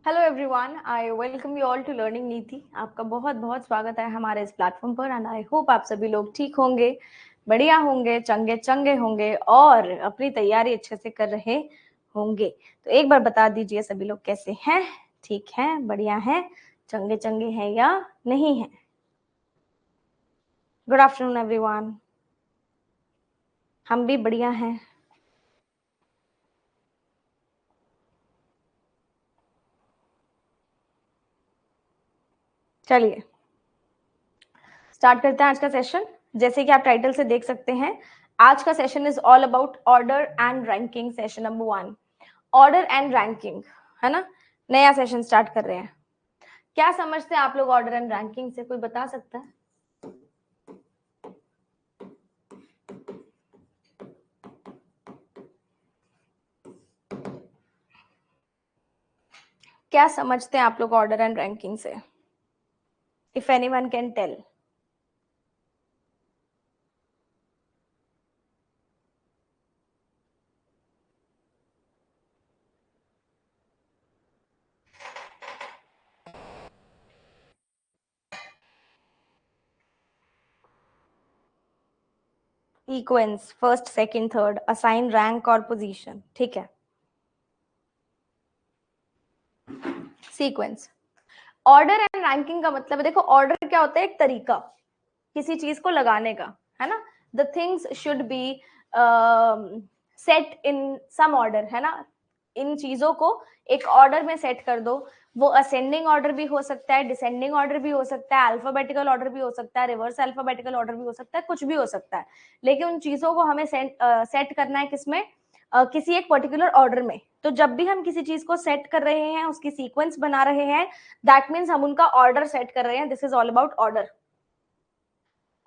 Hello everyone, I welcome you all to learning Niti. आपका बहुत बहुत स्वागत है हमारे इस प्लेटफॉर्म पर एंड आई होप आप सभी लोग ठीक होंगे, बढ़िया होंगे, चंगे चंगे होंगे और अपनी तैयारी अच्छे से कर रहे होंगे। तो एक बार बता दीजिए सभी लोग कैसे हैं, ठीक हैं, बढ़िया हैं, चंगे चंगे हैं या नहीं हैं। गुड आफ्टरनून एवरीवन, हम भी बढ़िया हैं। चलिए स्टार्ट करते हैं आज का सेशन। जैसे कि आप टाइटल से देख सकते हैं, आज का session is all about order and ranking. Session number 1, order and ranking, है ना। नया सेशन स्टार्ट कर रहे हैं। क्या समझते हैं आप लोग ऑर्डर एंड रैंकिंग से, कोई बता सकता है? क्या समझते हैं आप लोग ऑर्डर एंड रैंकिंग से? If anyone can tell. Sequence, first second third, assign rank और पोजीशन, ठीक है। सीक्वेंस, ऑर्डर एंड रैंकिंग का मतलब है, देखो ऑर्डर क्या होता है, एक तरीका किसी चीज को लगाने का, है ना। The things should be set in some order, है ना। इन चीजों को एक ऑर्डर में सेट कर दो। वो असेंडिंग ऑर्डर भी हो सकता है, डिसेंडिंग ऑर्डर भी हो सकता है, अल्फाबेटिकल ऑर्डर भी हो सकता है, रिवर्स अल्फाबेटिकल ऑर्डर भी हो सकता है, कुछ भी हो सकता है। लेकिन उन चीजों को हमें सेट करना है किसमें, किसी एक पर्टिकुलर ऑर्डर में। तो जब भी हम किसी चीज को सेट कर रहे हैं, उसकी सीक्वेंस बना रहे हैं, दैट मीन्स हम उनका ऑर्डर सेट कर रहे हैं। This is all about order.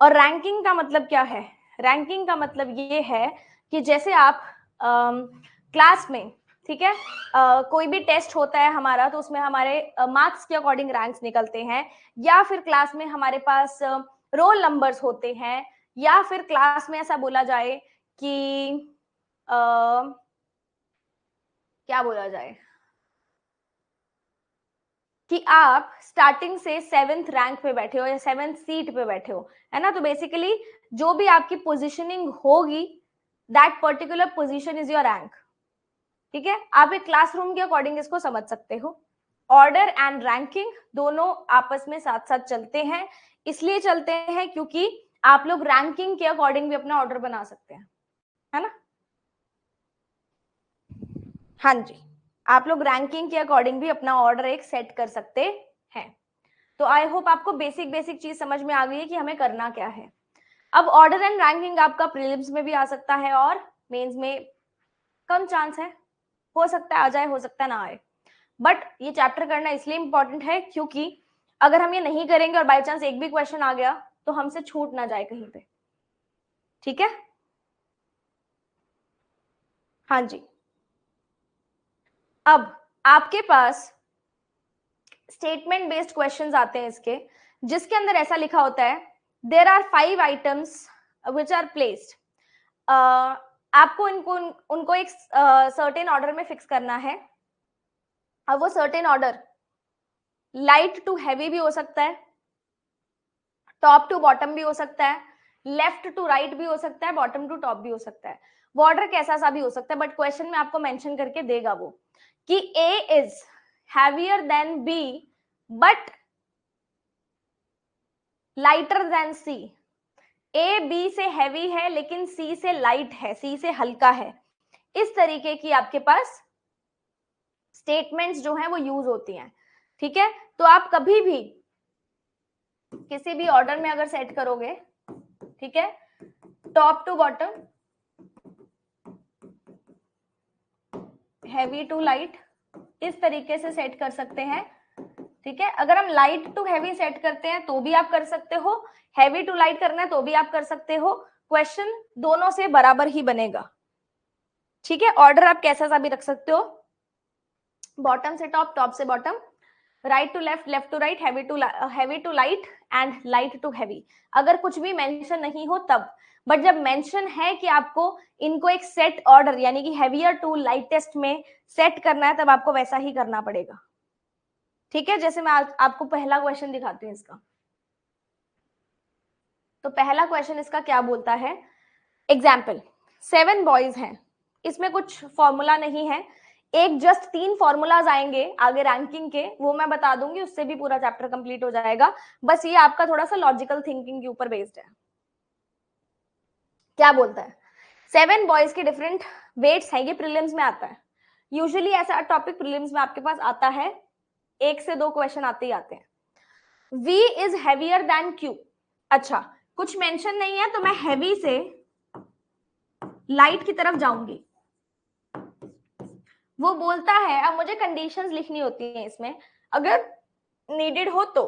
और रैंकिंग का मतलब क्या है? रैंकिंग का मतलब ये है कि जैसे आप क्लास में, ठीक है, कोई भी टेस्ट होता है हमारा, तो उसमें हमारे मार्क्स के अकॉर्डिंग रैंक्स निकलते हैं, या फिर क्लास में हमारे पास रोल नंबर्स होते हैं, या फिर क्लास में ऐसा बोला जाए कि क्या बोला जाए कि आप स्टार्टिंग से 7th रैंक पे बैठे हो या 7th सीट पे बैठे हो, है ना। तो बेसिकली जो भी आपकी पोजीशनिंग होगी, that particular position is your rank, ठीक है। आप एक क्लासरूम के अकॉर्डिंग इसको समझ सकते हो। ऑर्डर एंड रैंकिंग दोनों आपस में साथ साथ चलते हैं। इसलिए चलते हैं क्योंकि आप लोग रैंकिंग के अकॉर्डिंग भी अपना ऑर्डर बना सकते हैं, है ना। हाँ जी, आप लोग रैंकिंग के अकॉर्डिंग भी अपना ऑर्डर एक सेट कर सकते हैं। तो आई होप आपको बेसिक बेसिक चीज समझ में आ गई है कि हमें करना क्या है। अब ऑर्डर एंड रैंकिंग आपका प्रीलिम्स में भी आ सकता है और मेंस में कम चांस है, हो सकता है आ जाए, हो सकता है ना आए। बट ये चैप्टर करना इसलिए इंपॉर्टेंट है क्योंकि अगर हम ये नहीं करेंगे और बाई चांस एक भी क्वेश्चन आ गया तो हमसे छूट ना जाए कहीं पे, ठीक है। हाँ जी, अब आपके पास स्टेटमेंट बेस्ड क्वेश्चंस आते हैं इसके, जिसके अंदर ऐसा लिखा होता है, there are 5 items which are placed. आपको इनको उनको एक सर्टेन ऑर्डर में फिक्स करना है। अब वो certain order light to heavy भी हो सकता है, टॉप टू बॉटम भी हो सकता है, लेफ्ट टू राइट भी हो सकता है, बॉटम टू टॉप भी हो सकता है। वो ऑर्डर कैसा सा भी हो सकता है, बट क्वेश्चन में आपको मेंशन करके देगा वो कि A is heavier than B but lighter than C. A B से हैवी है लेकिन सी से लाइट है, सी से हल्का है। इस तरीके की आपके पास स्टेटमेंट्स जो हैं वो यूज होती हैं, ठीक है। तो आप कभी भी किसी भी ऑर्डर में अगर सेट करोगे, ठीक है, top to bottom, heavy to light, इस तरीके से सेट कर सकते हैं, ठीक है। अगर हम लाइट टू हैवी सेट करते हैं तो भी आप कर सकते हो, हैवी टू लाइट करना है तो भी आप कर सकते हो। क्वेश्चन दोनों से बराबर ही बनेगा, ठीक है। ऑर्डर आप कैसा सा भी रख सकते हो, बॉटम से टॉप, टॉप से bottom, right to left, left to right, heavy to light and light to heavy. अगर कुछ भी मेंशन नहीं हो तब, बट जब मेंशन है कि आपको इनको एक सेट ऑर्डर यानी कि हैवियर टू लाइटेस्ट में सेट करना है, तब आपको वैसा ही करना पड़ेगा, ठीक है, जैसे मैं आज आपको पहला क्वेश्चन दिखाती हूँ इसका। तो पहला क्वेश्चन इसका क्या बोलता है, एग्जाम्पल 7 बॉयज हैं, इसमें कुछ फॉर्मूला नहीं है, एक जस्ट 3 फॉर्मूलाज आएंगे आगे रैंकिंग के, वो मैं बता दूंगी, उससे भी पूरा चैप्टर कंप्लीट हो जाएगा। बस ये आपका थोड़ा सा लॉजिकल थिंकिंग के ऊपर बेस्ड है। क्या बोलता है, 7 बॉयज के डिफरेंट वेट्स हैं, ये प्रीलिम्स में आता है। यूजुअली ऐसा टॉपिक प्रीलिम्स में आपके पास आता है, 1 से 2 क्वेश्चन आते ही आते हैं। V is heavier then Q। अच्छा, कुछ मेंशन नहीं है तो मैं हैवी से लाइट की तरफ जाऊंगी। वो बोलता है, अब मुझे कंडीशंस लिखनी होती हैं इसमें अगर नीडेड हो तो,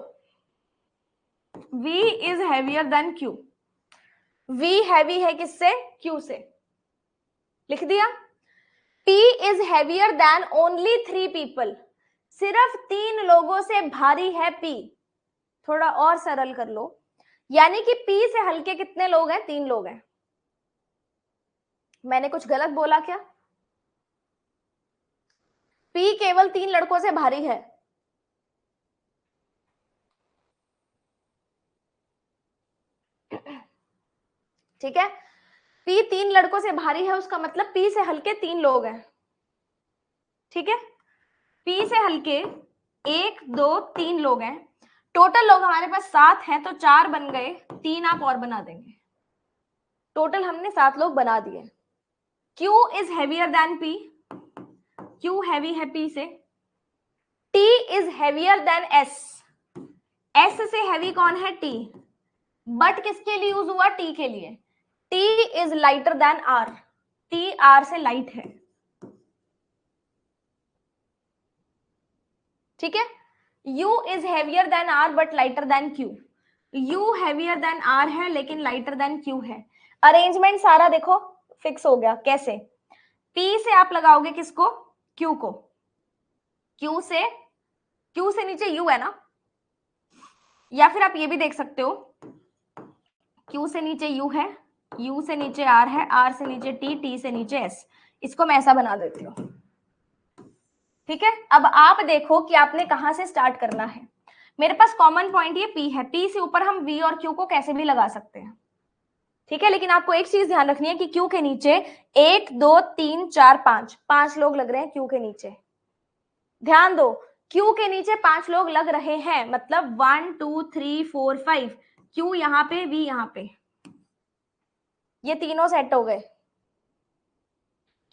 V is heavier then Q। V heavy है किससे, Q से, लिख दिया। P is heavier then only 3 people, सिर्फ 3 लोगों से भारी है P। थोड़ा और सरल कर लो, यानी कि P से हल्के कितने लोग हैं, 3 लोग हैं। मैंने कुछ गलत बोला क्या, P केवल 3 लड़कों से भारी है। ठीक है, P 3 लड़कों से भारी है, उसका मतलब P से हल्के 3 लोग हैं। ठीक है, P से हल्के 1 2 3 लोग हैं, टोटल लोग हमारे पास 7 हैं, तो 4 बन गए, 3 आप और बना देंगे, टोटल हमने 7 लोग बना दिए। Q is heavier then P, Q heavy है P से। T is heavier then S, S से हैवी कौन है, T, बट किसके लिए यूज हुआ, T के लिए। T is lighter than R, T R से लाइट है। ठीक है, U is heavier then R but lighter then Q, U heavier than R है लेकिन लाइटर देन Q है। अरेंजमेंट सारा देखो फिक्स हो गया, कैसे, P से आप लगाओगे किसको, Q को, Q से नीचे U है ना, या फिर आप ये भी देख सकते हो, Q से नीचे U है, U से नीचे R है, R से नीचे T, T से नीचे S, इसको मैं ऐसा बना देती हूँ। ठीक है, अब आप देखो कि आपने कहां से स्टार्ट करना है। मेरे पास कॉमन पॉइंट ये P है, P से ऊपर हम V और Q को कैसे भी लगा सकते हैं। ठीक है, लेकिन आपको एक चीज ध्यान रखनी है कि Q के नीचे 1 2 3 4 5 लोग लग रहे हैं Q के नीचे। ध्यान दो, Q के नीचे 5 लोग लग रहे हैं, मतलब 1 2 3 4 5, Q यहाँ पे, V यहाँ पे, ये तीनों सेट हो गए।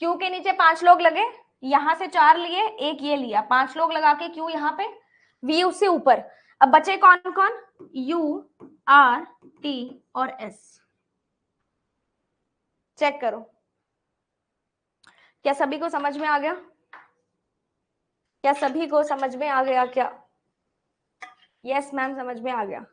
Q के नीचे 5 लोग लगे, यहां से 4 लिए, एक ये लिया, 5 लोग लगा के Q यहाँ पे, V उससे ऊपर। अब बचे कौन कौन, U R T और S। चेक करो, क्या सभी को समझ में आ गया, क्या सभी को समझ में आ गया क्या, यस मैम समझ में आ गया।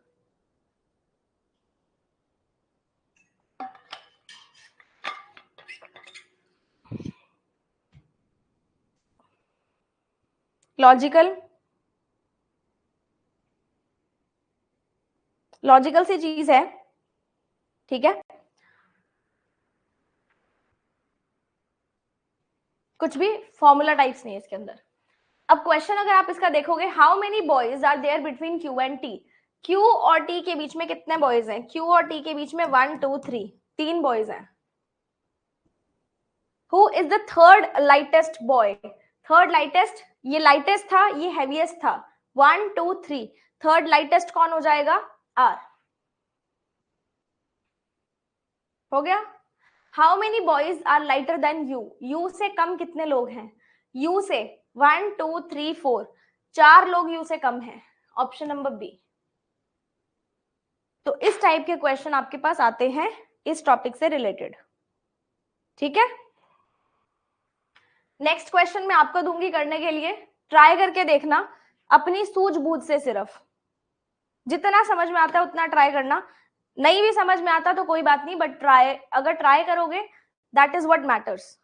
लॉजिकल, लॉजिकल सी चीज है। ठीक है, कुछ भी फॉर्मूला टाइप्स नहीं है इसके अंदर। अब क्वेश्चन अगर आप इसका देखोगे, how many boys are there between Q and T, Q और T के बीच में कितने बॉयज हैं, Q और T के बीच में 1 2 3, 3 बॉयज हैं। Who is the third lightest boy, third lightest, ये लाइटेस्ट था, ये हैवीएस्ट था, 1 2 3, थर्ड लाइटेस्ट कौन हो जाएगा, R। हो गया। How many boys are lighter than you, you से कम कितने लोग हैं, यू से 1 2 3 4, 4 लोग यू से कम हैं, ऑप्शन नंबर बी। तो इस टाइप के क्वेश्चन आपके पास आते हैं इस टॉपिक से रिलेटेड। ठीक है, नेक्स्ट क्वेश्चन मैं आपको दूंगी करने के लिए, ट्राई करके देखना अपनी सूझबूझ से, सिर्फ जितना समझ में आता है उतना ट्राई करना, नहीं भी समझ में आता तो कोई बात नहीं, बट ट्राई, अगर ट्राई करोगे दैट इज व्हाट मैटर्स।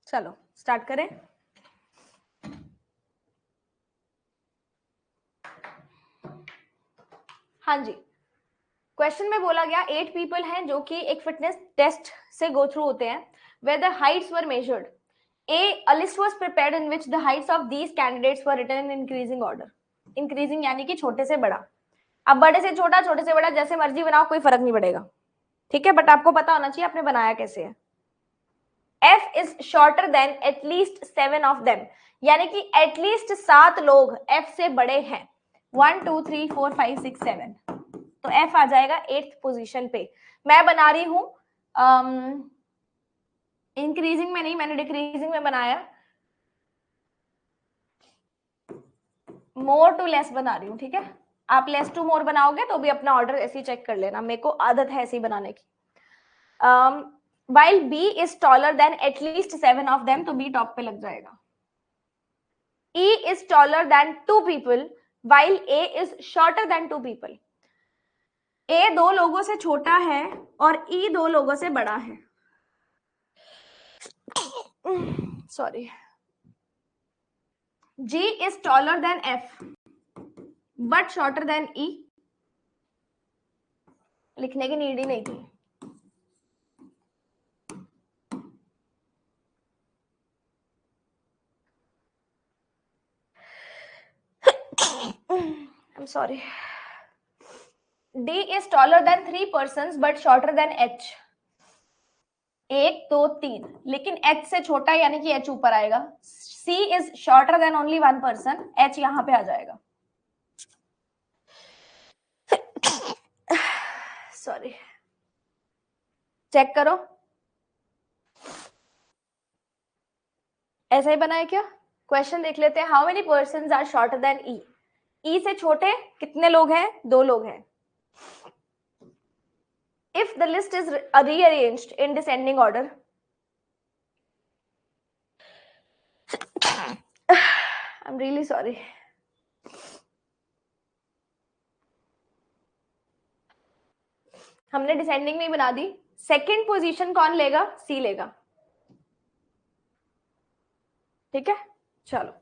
चलो स्टार्ट करें। हाँ जी, क्वेश्चन में बोला गया 8 पीपल हैं जो कि एक फिटनेस टेस्ट से गो थ्रू होते हैं, where the heights were measured. A list was prepared in which the heights of these candidates were written in increasing order. Increasing यानी कि छोटे से बड़ा। अब बड़े से छोटा, छोटे से बड़ा जैसे मर्जी बनाओ, कोई फर्क नहीं पड़ेगा, ठीक है, बट आपको पता होना चाहिए आपने बनाया कैसे है। F is shorter than at least 7 of them, यानी कि एटलीस्ट 7 लोग F से बड़े हैं। 1 2 3 4 5 6 7, तो F आ जाएगा 8th पोजीशन पे। मैं बना रही हूं इंक्रीजिंग में नहीं, मैंने डिक्रीजिंग में बनाया, मोर टू लेस बना रही हूँ, ठीक है। आप लेस टू मोर बनाओगे तो भी अपना ऑर्डर ऐसे ही चेक कर लेना, मेरे को आदत है ऐसे ही बनाने की। while B is taller than at least 7 of them, तो B टॉप पे लग जाएगा। E is taller than 2 people while A is shorter than 2 people. A 2 लोगों से छोटा है और E 2 लोगों से बड़ा है। Sorry. G is taller than F but shorter than E. लिखने की नीड ही नहीं थी। I'm sorry. D is taller than 3 persons but shorter than H. 1 2 3, लेकिन H से छोटा यानी कि H ऊपर आएगा। C is shorter than only 1 person, H यहां पे आ जाएगा। सॉरी, चेक करो ऐसा ही बना है क्या। क्वेश्चन देख लेते हैं। How many persons are shorter than E. E से छोटे कितने लोग हैं, 2 लोग हैं। If the list is rearranged in descending order, I am really sorry, हमने डिसेंडिंग में ही बना दी। सेकंड पोजीशन कौन लेगा, सी लेगा, ठीक है। चलो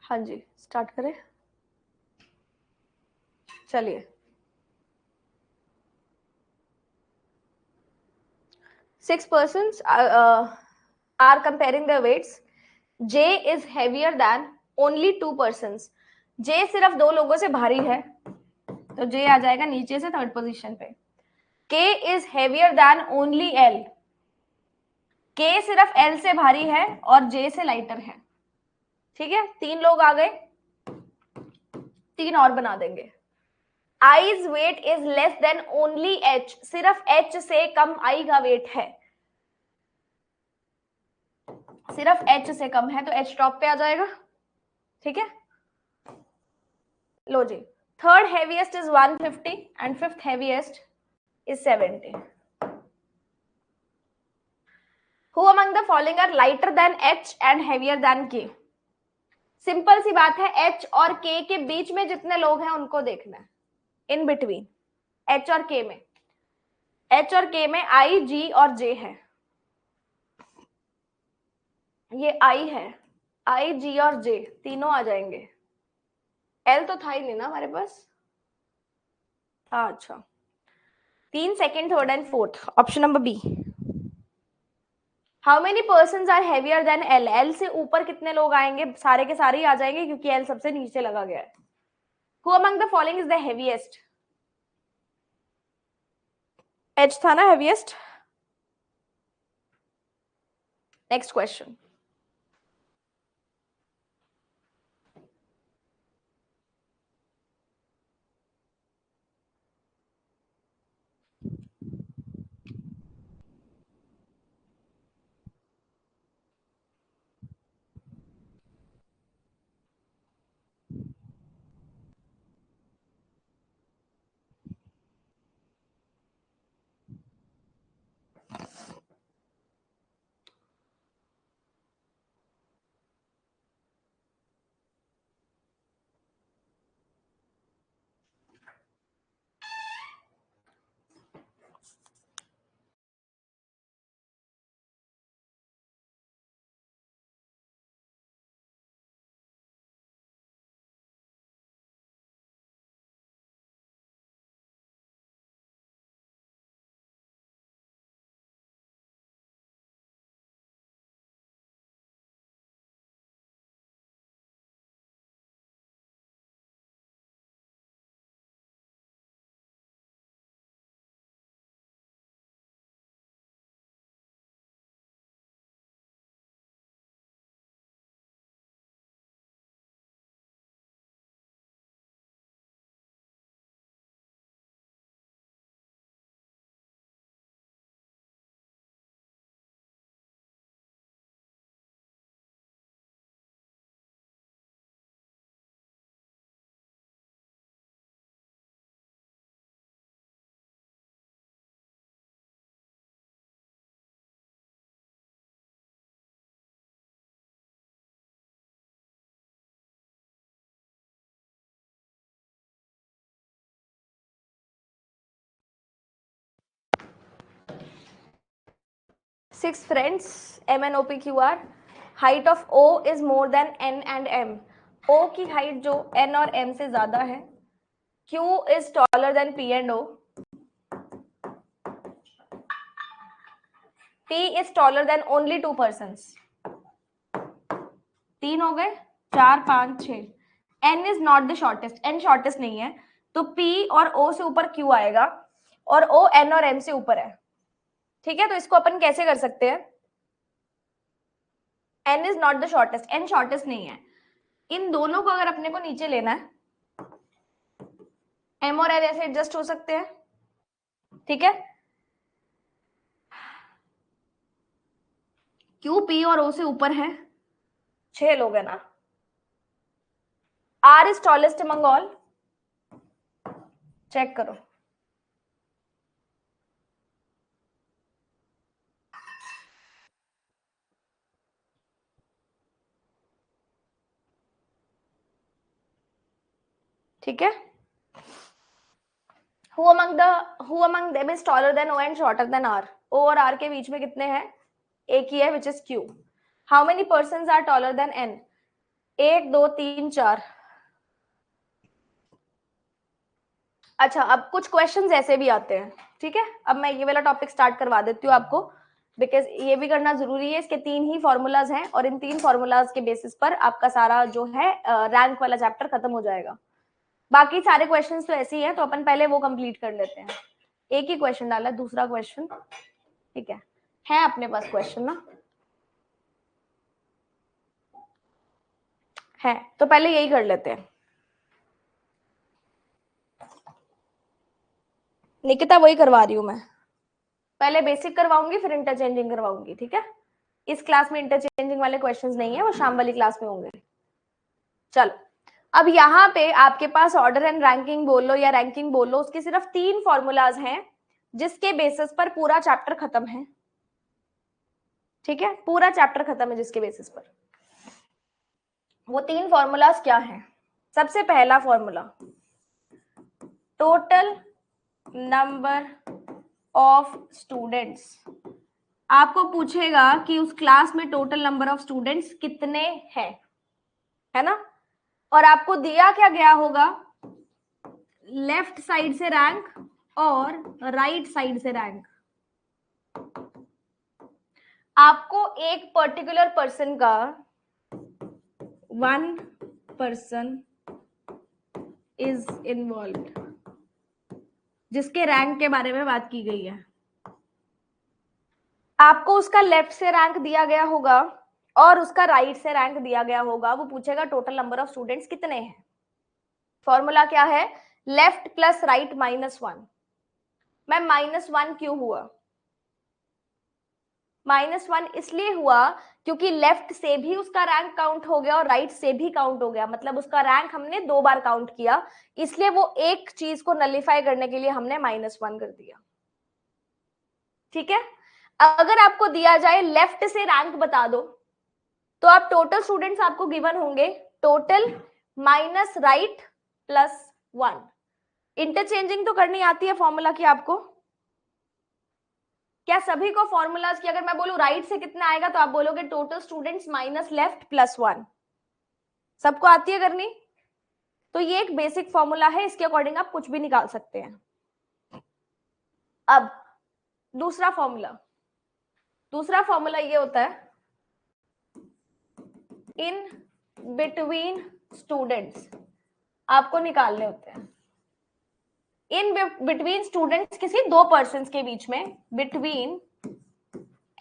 हाँ जी स्टार्ट करें। चलिए 6 persons are comparing their weights. J is heavier than only 2 persons. J सिर्फ 2 लोगों से भारी है, तो J आ जाएगा नीचे से थर्ड पोजीशन पे. K is heavier than only L. K सिर्फ L से भारी है और J से लाइटर है. ठीक है, 3 लोग आ गए, 3 और बना देंगे. I's weight is less than only H. सिर्फ H से कम I का वेट है, सिर्फ H से कम है, तो H टॉप पे आ जाएगा. ठीक है, लो जी. Third heaviest is 150 and fifth heaviest is 70. Who among the following are lighter than H and heavier than K? Simple सी बात है, H और K के बीच में जितने लोग हैं उनको देखना है. इन बिटवीन H और K में, H और K में I, G और J है. ये I है, I, G और J तीनों आ जाएंगे. L तो था ही नहीं ना हमारे पास. अच्छा, 3 second, third and fourth. Option number B. How many person are heavier than L? L से ऊपर कितने लोग आएंगे? सारे के सारे ही आ जाएंगे क्योंकि L सबसे नीचे लगा गया है. Who among the following is the heaviest? H था ना heaviest. Next question. Six friends, M and OPQR. Height of O is more than N and M. O की हाइट जो N और M से ज्यादा है. Q is taller than P and O. T is taller than only 2 persons. 3 हो गए, 4, 5, 6. N is not the shortest. N shortest नहीं है, तो P और O से ऊपर Q आएगा और O N और M से ऊपर है. ठीक है, तो इसको अपन कैसे कर सकते हैं? N is not the shortest. N shortest नहीं है. इन दोनों को अगर अपने को नीचे लेना है, M और N ऐसे एडजस्ट हो सकते हैं. ठीक है, Q, P और O से ऊपर है, 6 लोग हैं ना. R is tallest among all. Check करो. ठीक है, who among them is taller than O and shorter than R? O और R के बीच में कितने हैं? एक ही है, which is Q. How many persons are taller than N? 1, 2, 3, 4. अच्छा, अब कुछ क्वेश्चंस ऐसे भी आते हैं. ठीक है, अब मैं ये वाला टॉपिक स्टार्ट करवा देती हूँ आपको. बिकॉज ये भी करना जरूरी है। इसके 3 ही फॉर्मूलाज हैं और इन 3 फॉर्मूलाज के बेसिस पर आपका सारा जो है रैंक वाला चैप्टर खत्म हो जाएगा। बाकी सारे क्वेश्चंस तो ऐसे ही है, तो अपन पहले वो कंप्लीट कर लेते हैं। एक ही क्वेश्चन डाला है, दूसरा क्वेश्चन, ठीक है अपने पास क्वेश्चन ना है, तो पहले यही कर लेते हैं। निकिता वही करवा रही हूं मैं, पहले बेसिक करवाऊंगी फिर इंटरचेंजिंग करवाऊंगी, ठीक है। इस क्लास में इंटरचेंजिंग वाले क्वेश्चंस नहीं है, वो शाम वाली क्लास में होंगे। चलो, अब यहाँ पे आपके पास ऑर्डर एंड रैंकिंग बोलो या रैंकिंग बोलो, उसके सिर्फ 3 फॉर्मूलाज हैं जिसके बेसिस पर पूरा चैप्टर खत्म है, ठीक है। पूरा चैप्टर खत्म है जिसके बेसिस पर। वो 3 फॉर्मूलाज क्या हैं? सबसे पहला formula, total number of students. आपको पूछेगा कि उस क्लास में टोटल नंबर ऑफ स्टूडेंट्स कितने हैं, है ना। और आपको दिया क्या गया होगा, लेफ्ट साइड से रैंक और राइट साइड से रैंक। आपको एक पर्टिकुलर पर्सन का, 1 person इज इन्वॉल्व, जिसके रैंक के बारे में बात की गई है। आपको उसका लेफ्ट से रैंक दिया गया होगा और उसका राइट से रैंक दिया गया होगा। वो पूछेगा टोटल नंबर ऑफ स्टूडेंट्स कितने हैं। फॉर्मूला क्या है, लेफ्ट प्लस राइट -1। मैम -1 क्यों हुआ? -1 इसलिए हुआ क्योंकि लेफ्ट से भी उसका रैंक काउंट हो गया और राइट से भी काउंट हो गया, मतलब उसका रैंक हमने 2 बार काउंट किया, इसलिए वो एक चीज को नलिफाई करने के लिए हमने -1 कर दिया, ठीक है। अगर आपको दिया जाए लेफ्ट से रैंक बता दो, तो आप टोटल स्टूडेंट्स आपको गिवन होंगे टोटल माइनस राइट +1। इंटरचेंजिंग तो करनी आती है फॉर्मूला की आपको? क्या सभी को फॉर्मूलाज की अगर मैं बोलूं राइट से कितना आएगा तो आप बोलोगे टोटल स्टूडेंट्स माइनस लेफ्ट +1? सबको आती है करनी? तो ये एक बेसिक फॉर्मूला है, इसके अकॉर्डिंग आप कुछ भी निकाल सकते हैं। अब दूसरा फॉर्मूला ये होता है, इन बिटवीन स्टूडेंट्स आपको निकालने होते हैं। इन बिटवीन स्टूडेंट्स किसी 2 पर्सन के बीच में, बिटवीन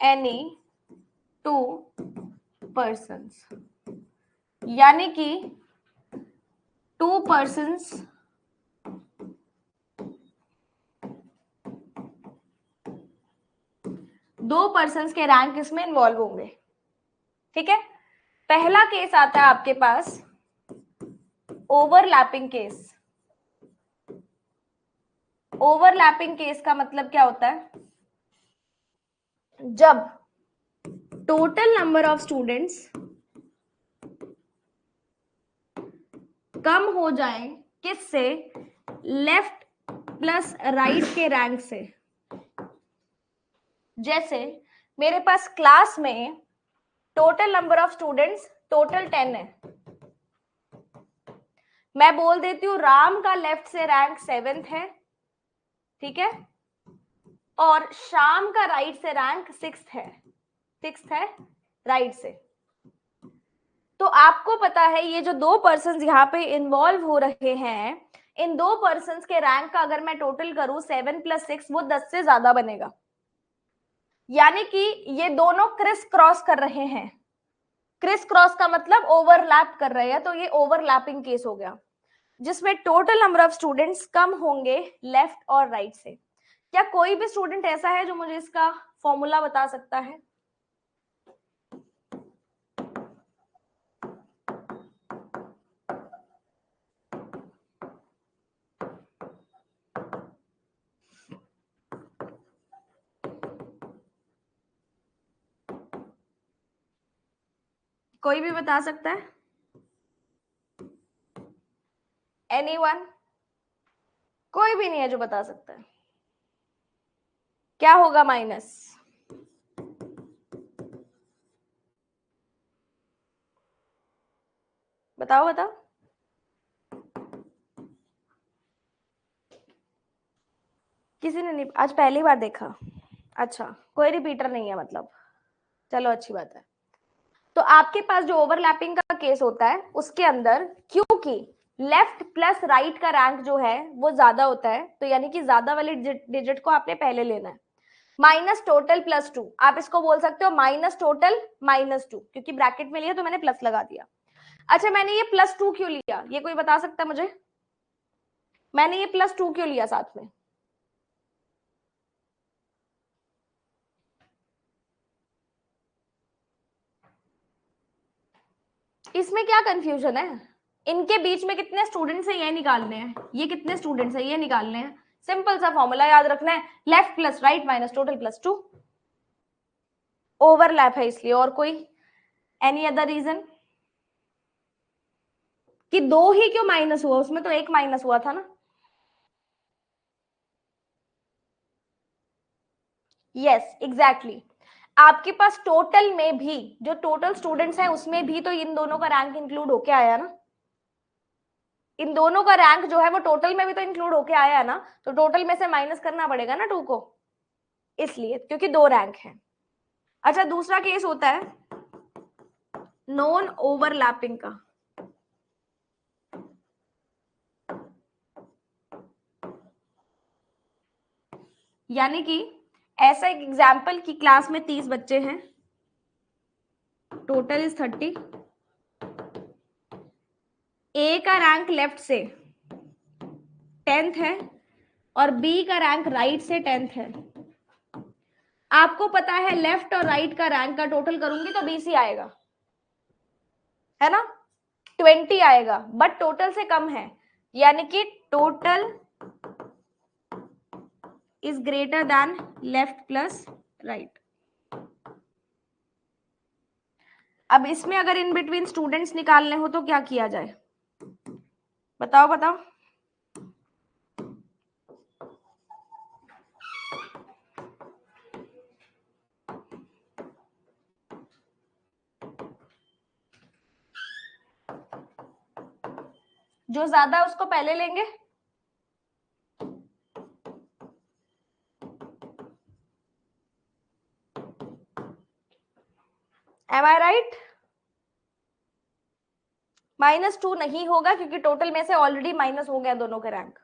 एनी 2 persons, यानी कि 2 persons के रैंक इसमें इन्वॉल्व होंगे, ठीक है। पहला केस आता है आपके पास ओवरलैपिंग केस। ओवरलैपिंग केस का मतलब क्या होता है, जब टोटल नंबर ऑफ स्टूडेंट्स कम हो जाए किससे, लेफ्ट प्लस राइट के रैंक से। जैसे मेरे पास क्लास में total number of students total 10 है, मैं बोल देती हूँ राम का लेफ्ट से रैंक 7th है, ठीक है, और शाम का राइट से रैंक 6th है राइट से। तो आपको पता है ये जो 2 पर्सन यहाँ पे इन्वॉल्व हो रहे हैं, इन 2 पर्सन के रैंक का अगर मैं टोटल करूं 7 + 6 वो 10 से ज्यादा बनेगा, यानी कि ये दोनों क्रिस क्रॉस कर रहे हैं। क्रिस क्रॉस का मतलब ओवरलैप कर रहे हैं, तो ये ओवरलैपिंग केस हो गया जिसमें टोटल नंबर ऑफ स्टूडेंट्स कम होंगे लेफ्ट और राइट से। क्या कोई भी स्टूडेंट ऐसा है जो मुझे इसका फॉर्मूला बता सकता है? कोई भी बता सकता है? एनीवन? कोई भी नहीं है जो बता सकता है। क्या होगा माइनस? बताओ बताओ। किसी ने नहीं, आज पहली बार देखा, अच्छा, कोई रिपीटर नहीं है मतलब, चलो अच्छी बात है। तो आपके पास जो ओवरलैपिंग का केस होता है उसके अंदर, क्योंकि लेफ्ट प्लस राइट का रैंक जो है वो ज्यादा होता है, तो यानी कि ज्यादा वाले डिजिट को आपने पहले लेना है। माइनस टोटल प्लस 2, आप इसको बोल सकते हो माइनस टोटल माइनस 2, क्योंकि ब्रैकेट में लिया तो मैंने प्लस लगा दिया। अच्छा, मैंने ये प्लस 2 क्यों लिया, ये कोई बता सकता है मुझे? मैंने ये प्लस 2 क्यों लिया साथ में? इसमें क्या कंफ्यूजन है? इनके बीच में कितने स्टूडेंट्स हैं ये निकालने हैं, ये कितने स्टूडेंट्स हैं ये निकालने हैं। सिंपल सा फॉर्मूला याद रखना है, left plus right minus total plus 2। Overlap है इसलिए, और कोई एनी अदर रीजन? कि दो ही क्यों माइनस हुआ, उसमें तो एक माइनस हुआ था ना। यस एग्जैक्टली, आपके पास टोटल में भी जो टोटल स्टूडेंट्स हैं उसमें भी तो इन दोनों का रैंक इंक्लूड होके आया ना। इन दोनों का रैंक जो है वो टोटल में भी तो इंक्लूड होके आया है ना, तो टोटल में से माइनस करना पड़ेगा ना 2 को, इसलिए क्योंकि 2 रैंक है। अच्छा, दूसरा केस होता है नॉन ओवरलैपिंग का। यानी कि ऐसा एक एग्जाम्पल की क्लास में 30 बच्चे हैं, टोटल इज 30। ए का रैंक लेफ्ट से 10th है और बी का रैंक राइट से 10th है। आपको पता है लेफ्ट और राइट का रैंक का टोटल करूंगी तो 20 ही आएगा, है ना, 20 आएगा, बट टोटल से कम है, यानी कि total is greater than left plus right. अब इसमें अगर इन बिटवीन स्टूडेंट्स निकालने हो तो क्या किया जाए, बताओ बताओ। जो ज्यादा है उसको पहले लेंगे। एम आई राइट? -2 नहीं होगा क्योंकि टोटल में से ऑलरेडी माइनस हो गया दोनों का रैंक।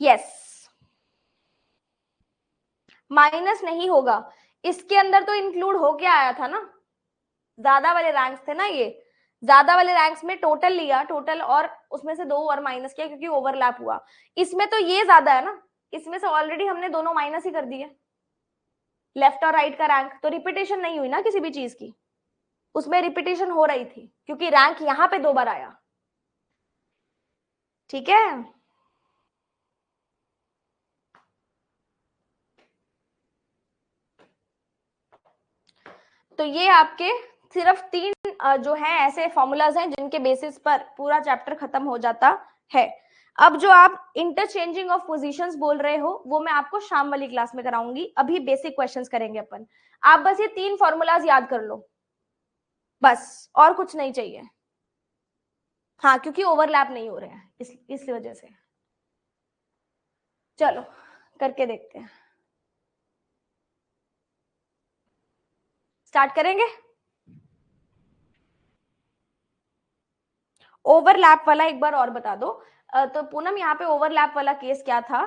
यस, माइनस नहीं होगा, इसके अंदर तो इंक्लूड होके आया था ना, ज्यादा वाले रैंक्स थे ना ये, ज्यादा वाले रैंक्स में टोटल लिया, टोटल और उसमें से 2 और माइनस किया क्योंकि ओवरलैप हुआ। इसमें तो ये ज्यादा है ना, इसमें से ऑलरेडी हमने दोनों माइनस ही कर दिए, लेफ्ट और राइट का रैंक, तो रिपीटेशन नहीं हुई ना किसी भी चीज की, उसमें रिपीटेशन हो रही थी क्योंकि रैंक यहां पे 2 बार आया। ठीक है, तो ये आपके सिर्फ 3 जो है ऐसे फॉर्मूलाज हैं जिनके बेसिस पर पूरा चैप्टर खत्म हो जाता है। अब जो आप इंटरचेंजिंग ऑफ पोजीशंस बोल रहे हो वो मैं आपको शाम वाली क्लास में कराऊंगी, अभी बेसिक क्वेश्चंस करेंगे अपन। आप बस ये 3 फॉर्मूलाज याद कर लो, बस और कुछ नहीं चाहिए। हाँ, क्योंकि ओवरलैप नहीं हो रहे हैं इस वजह से। चलो करके देखते हैं, स्टार्ट करेंगे। ओवरलैप वाला एक बार और बता दो। तो पूनम यहाँ पे ओवरलैप वाला केस क्या था,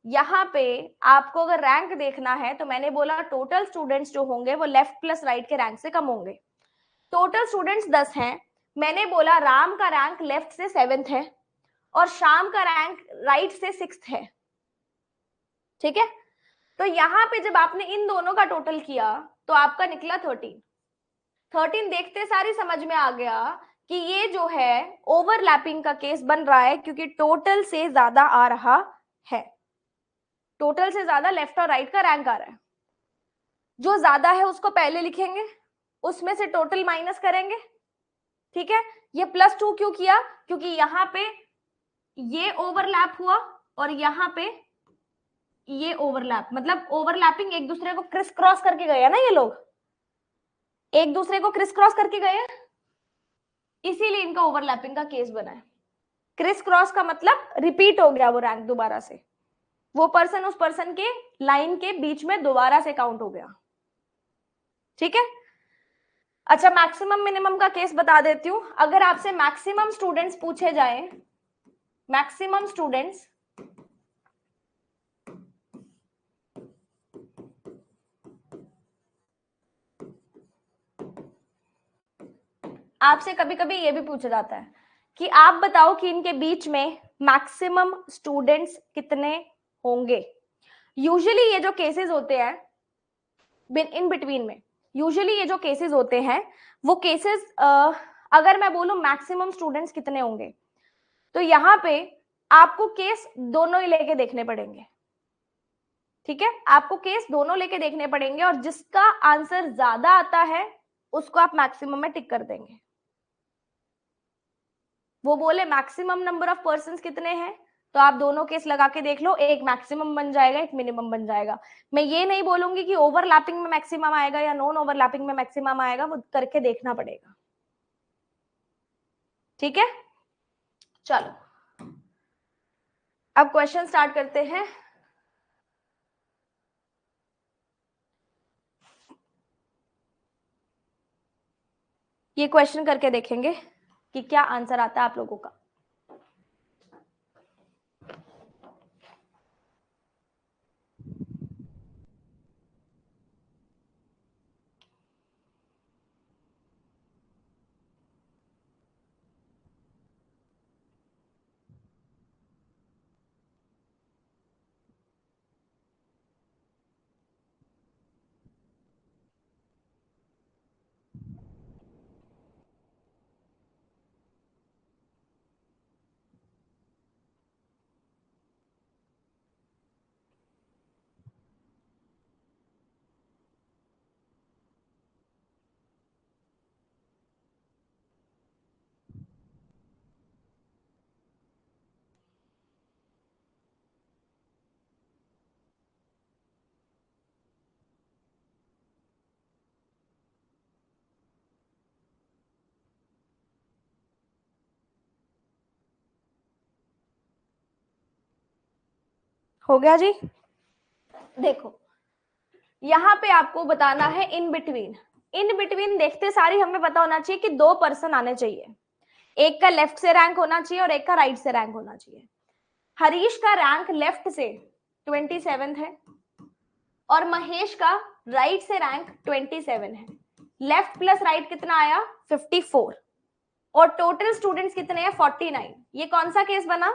यहाँ पे आपको अगर रैंक देखना है तो मैंने बोला टोटल स्टूडेंट्स जो होंगे वो लेफ्ट प्लस राइट के रैंक से कम होंगे। टोटल स्टूडेंट्स 10 हैं, मैंने बोला राम का रैंक लेफ्ट से 7th है और श्याम का रैंक राइट से 6th है। ठीक है, तो यहाँ पे जब आपने इन दोनों का टोटल किया तो आपका निकला 13 देखते सारी समझ में आ गया कि ये जो है ओवरलैपिंग का केस बन रहा है क्योंकि टोटल से ज्यादा आ रहा है, टोटल से ज्यादा लेफ्ट और राइट का रैंक आ रहा है। जो ज्यादा है उसको पहले लिखेंगे, उसमें से टोटल माइनस करेंगे। ठीक है, ये +2 क्यों किया, क्योंकि यहाँ पे ये ओवरलैप हुआ और यहाँ पे ये ओवरलैप, मतलब ओवरलैपिंग एक दूसरे को क्रिस क्रॉस करके गए ना, ये लोग एक दूसरे को क्रिस क्रॉस करके गए, इसीलिए इनका ओवरलैपिंग का केस बना है। क्रिस क्रॉस का मतलब रिपीट हो गया वो रैंक दोबारा से। वो पर्सन उस पर्सन के लाइन के बीच में दोबारा से काउंट हो गया, ठीक है। अच्छा, मैक्सिमम मिनिमम का केस बता देती हूं। अगर आपसे मैक्सिमम स्टूडेंट्स पूछे जाए, मैक्सिमम स्टूडेंट्स आपसे कभी कभी ये भी पूछा जाता है कि आप बताओ कि इनके बीच में मैक्सिमम स्टूडेंट्स कितने होंगे। यूजुअली ये जो केसेस होते हैं इन बिटवीन में, यूजुअली ये जो केसेस होते हैं वो केसेस, अगर मैं बोलूं मैक्सिमम स्टूडेंट्स कितने होंगे, तो यहाँ पे आपको केस दोनों ही लेके देखने पड़ेंगे, ठीक है। आपको केस दोनों लेके देखने पड़ेंगे और जिसका आंसर ज्यादा आता है उसको आप मैक्सिमम में टिक कर देंगे। वो बोले मैक्सिमम नंबर ऑफ पर्सन कितने हैं, तो आप दोनों केस लगा के देख लो, एक मैक्सिमम बन जाएगा, एक मिनिमम बन जाएगा। मैं ये नहीं बोलूंगी कि ओवरलैपिंग में मैक्सिमम आएगा या नॉन ओवरलैपिंग में मैक्सिमम आएगा, वो करके देखना पड़ेगा, ठीक है। चलो अब क्वेश्चन स्टार्ट करते हैं। ये क्वेश्चन करके देखेंगे कि क्या आंसर आता है आप लोगों का। हो गया जी। देखो यहाँ पे आपको बताना है इन बिटवीन। इन बिटवीन देखते सारी हमें पता होना चाहिए कि दो पर्सन आने चाहिए, एक का लेफ्ट से रैंक होना चाहिए और एक का राइट से रैंक होना चाहिए। हरीश का रैंक लेफ्ट से 27 है और महेश का राइट से रैंक 27 है। लेफ्ट प्लस राइट कितना आया 54 और टोटल स्टूडेंट्स कितने हैं 49। ये कौन सा केस बना,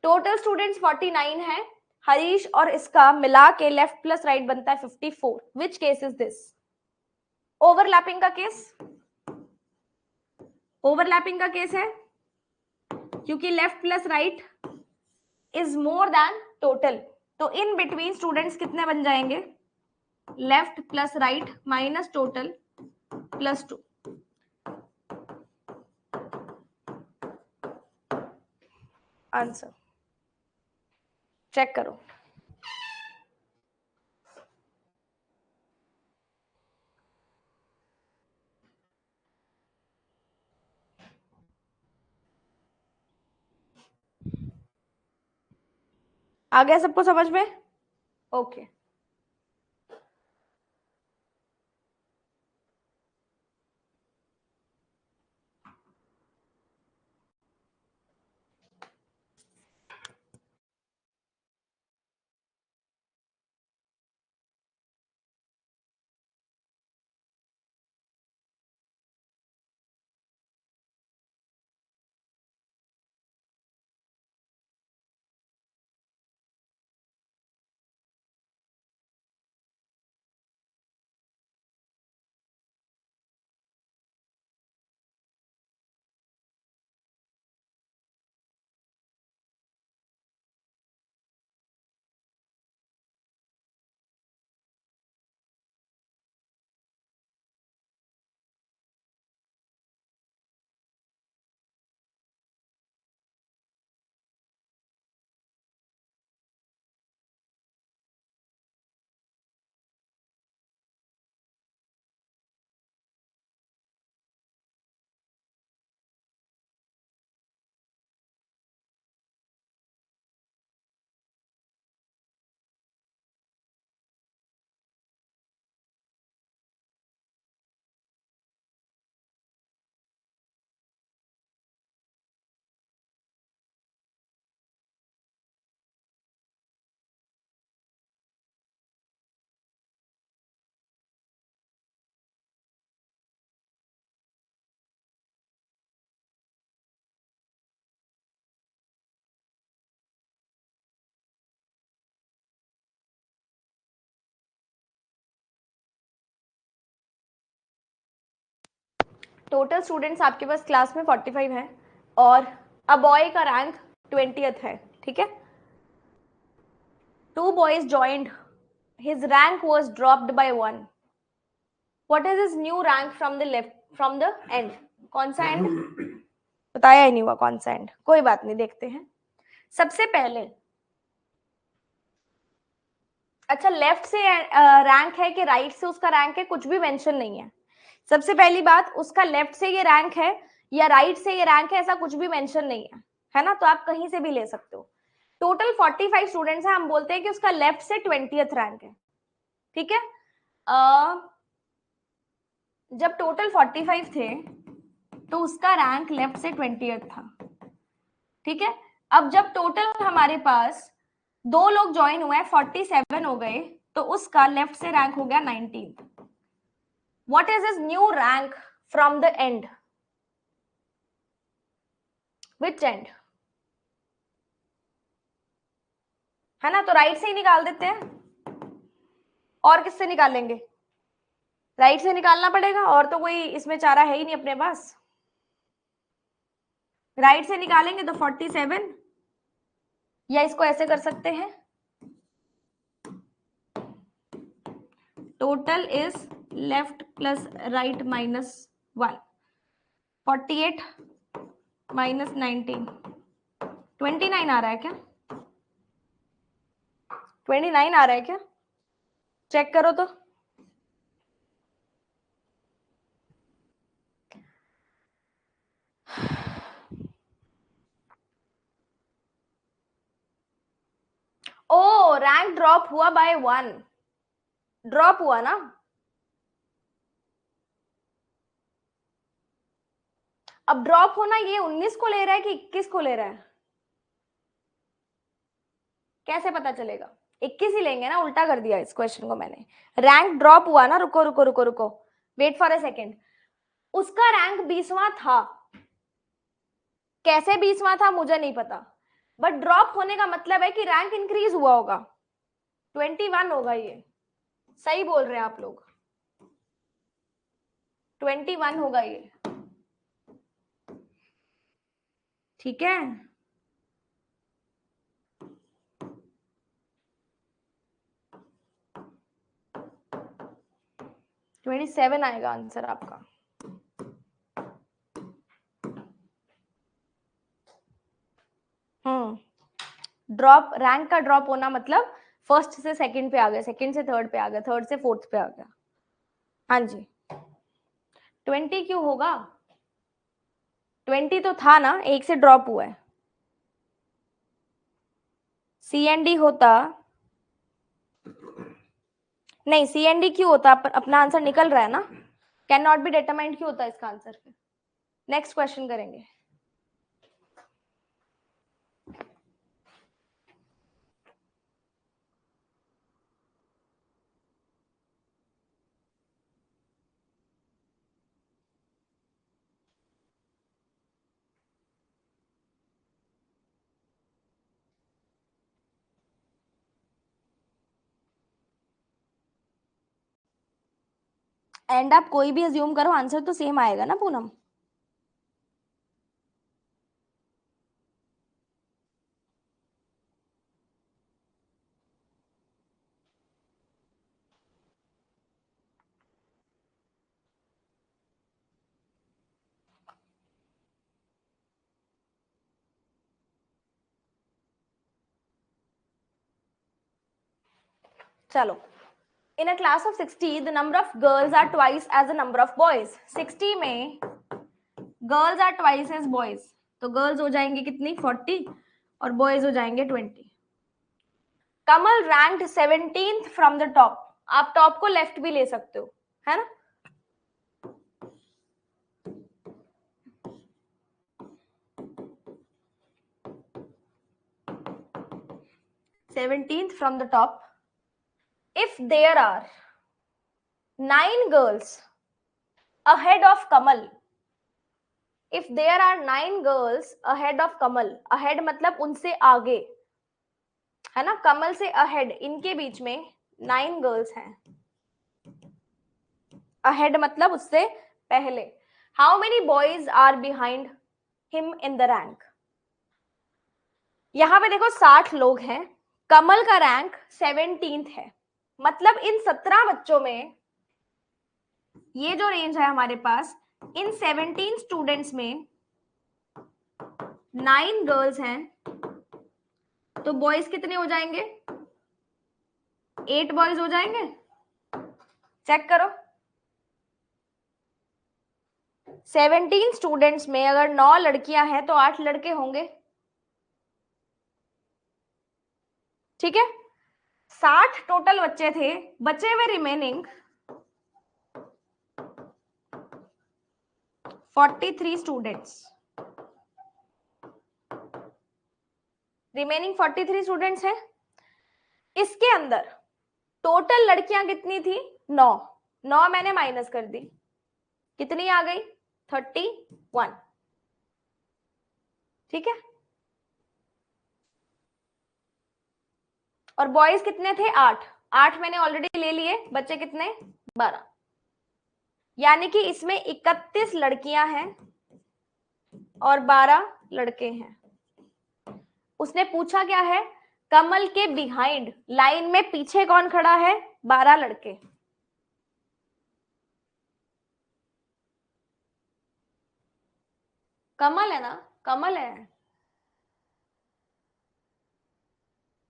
टोटल स्टूडेंट्स 49 है, हरीश और इसका मिला के लेफ्ट प्लस राइट बनता है 54। Which case is this, overlapping का केस, ओवरलैपिंग का केस है क्योंकि left plus right is more than total. तो इन बिटवीन स्टूडेंट्स कितने बन जाएंगे, left plus right minus total plus 2। Answer check करो। आ गया सबको समझ में? ओके। टोटल स्टूडेंट्स आपके पास क्लास में 45 है और अ बॉय का रैंक 20th है, ठीक है। 2 boys joined, his rank was dropped by 1. What is his new rank from the end? कौन सा एंड बताया ही नहीं हुआ, कौन सा एंड, कोई बात नहीं, देखते हैं। सबसे पहले अच्छा, लेफ्ट से रैंक है कि राइट से उसका रैंक है, कुछ भी मेंशन नहीं है। सबसे पहली बात, उसका लेफ्ट से ये रैंक है या राइट से ये रैंक है, ऐसा कुछ भी मेंशन नहीं है ना, तो आप कहीं से भी ले सकते हो। टोटल 45 स्टूडेंट्स हैं, हम बोलते हैं कि उसका लेफ्ट से 20th रैंक है, ठीक है। जब टोटल 45 थे तो उसका रैंक लेफ्ट से 20th था, ठीक है। अब जब टोटल हमारे पास 2 लोग ज्वाइन हुए हैं, 47 हो गए, तो उसका लेफ्ट से रैंक हो गया 19th। What is his new rank from the end? Which and? है ना, तो राइट से ही निकाल देते हैं, और किससे निकालेंगे? राइट से निकालना पड़ेगा, और तो कोई इसमें चारा है ही नहीं अपने पास। राइट से निकालेंगे तो 47, या इसको ऐसे कर सकते हैं, total is left plus right minus 1, 48 minus 19, 29 आ रहा है क्या? 29 आ रहा है क्या? चेक करो तो। ओ, रैंक ड्रॉप हुआ बाय 1, ड्रॉप हुआ ना। अब ड्रॉप होना ये 19 को ले रहा है कि 21 को ले रहा है, कैसे पता चलेगा? 21 ही लेंगे ना, उल्टा कर दिया इस क्वेश्चन को मैंने। रैंक ड्रॉप हुआ ना, रुको रुको रुको रुको, वेट फॉर ए सेकेंड। उसका रैंक 20वां था, कैसे 20वां था मुझे नहीं पता, बट ड्रॉप होने का मतलब है कि रैंक इंक्रीज हुआ होगा, 21 होगा ये, सही बोल रहे हैं आप लोग, 21 होगा ये, ठीक है। ट्वेंटी 27 आएगा आंसर आपका। ड्रॉप, रैंक का ड्रॉप होना मतलब फर्स्ट से सेकंड पे आ गया, सेकंड से थर्ड पे आ गया, थर्ड से फोर्थ पे आ गया। हाँ जी, 20 क्यों होगा? 20 तो था ना, एक से ड्रॉप हुआ है। CND होता नहीं, CND क्यों होता? अपना आंसर निकल रहा है ना, कैन नॉट बी डिटरमाइंड क्यों होता है इसका आंसर? नेक्स्ट क्वेश्चन करेंगे। एंड आप कोई भी अज्यूम करो, आंसर तो सेम आएगा ना पूनम। चलो, in a class of 60 the number of girls are twice as the number of boys। 60 में girls are twice as boys, तो गर्ल्स हो जाएंगे कितनी? 40 और बॉयज हो जाएंगे 20। Kamal ranked 17th from the top. आप टॉप को लेफ्ट भी ले सकते हो, है ना। Seventeenth from the top. If there are 9 girls ahead of Kamal, if there are 9 girls ahead of Kamal, ahead मतलब उनसे आगे, है ना, कमल से अहेड, इनके बीच में 9 गर्ल्स हैं, अहेड मतलब उससे पहले, how many boys are behind him in the rank? यहां पे देखो 60 लोग हैं, कमल का रैंक 17th है, मतलब इन 17 बच्चों में, ये जो रेंज है हमारे पास, इन 17 स्टूडेंट्स में 9 गर्ल्स हैं, तो बॉयज कितने हो जाएंगे? 8 बॉयज हो जाएंगे। चेक करो, 17 स्टूडेंट्स में अगर 9 लड़कियां हैं तो 8 लड़के होंगे, ठीक है। 60 टोटल बच्चे थे, बचे हुए रिमेनिंग 43 स्टूडेंट्स, रिमेनिंग 43 स्टूडेंट्स हैं। इसके अंदर टोटल लड़कियां कितनी थी? 9, 9 मैंने माइनस कर दी, कितनी आ गई? 31, ठीक है। और बॉयज कितने थे? 8, 8 मैंने ऑलरेडी ले लिए, बच्चे कितने? 12, यानी कि इसमें 31 लड़कियां हैं और 12 लड़के हैं। उसने पूछा क्या है? कमल के बिहाइंड, लाइन में पीछे कौन खड़ा है? 12 लड़के। कमल है ना, कमल है।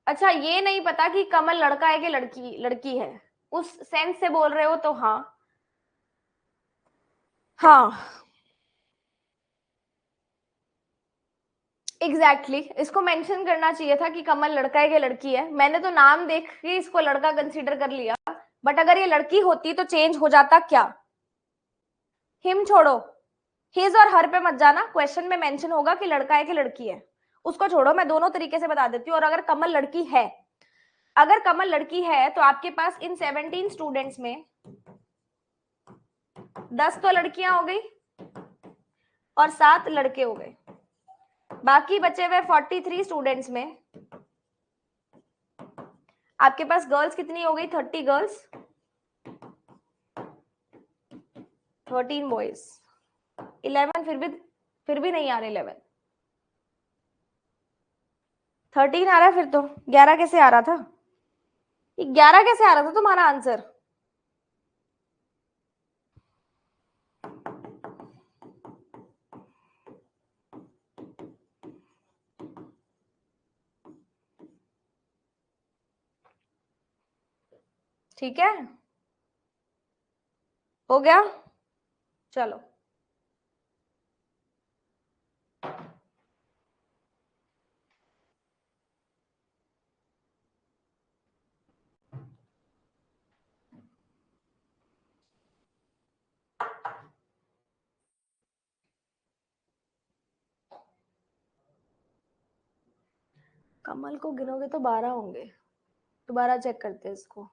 अच्छा, ये नहीं पता कि कमल लड़का है कि लड़की, लड़की है, उस सेंस से बोल रहे हो तो हाँ, हाँ एग्जैक्टली exactly. इसको मेंशन करना चाहिए था कि कमल लड़का है कि लड़की है। मैंने तो नाम देख के इसको लड़का कंसीडर कर लिया, बट अगर ये लड़की होती तो चेंज हो जाता क्या? हिम छोड़ो, हिज और हर पे मत जाना, क्वेश्चन में मेंशन होगा कि लड़का है कि लड़की है, उसको छोड़ो, मैं दोनों तरीके से बता देती हूँ। और अगर कमल लड़की है, अगर कमल लड़की है तो आपके पास इन 17 स्टूडेंट्स में 10 तो लड़कियां हो गई और 7 लड़के हो गए, बाकी बचे हुए 43 स्टूडेंट्स में आपके पास गर्ल्स कितनी हो गई? 30 गर्ल्स, 13 बॉयज, 11, फिर भी नहीं आ रहे 11, 13 आ रहा है, फिर तो 11 कैसे आ रहा था? ये 11 कैसे आ रहा था तुम्हारा आंसर? ठीक है, हो गया, चलो। कमल को गिनोगे तो 12 होंगे, दोबारा चेक करते हैं इसको।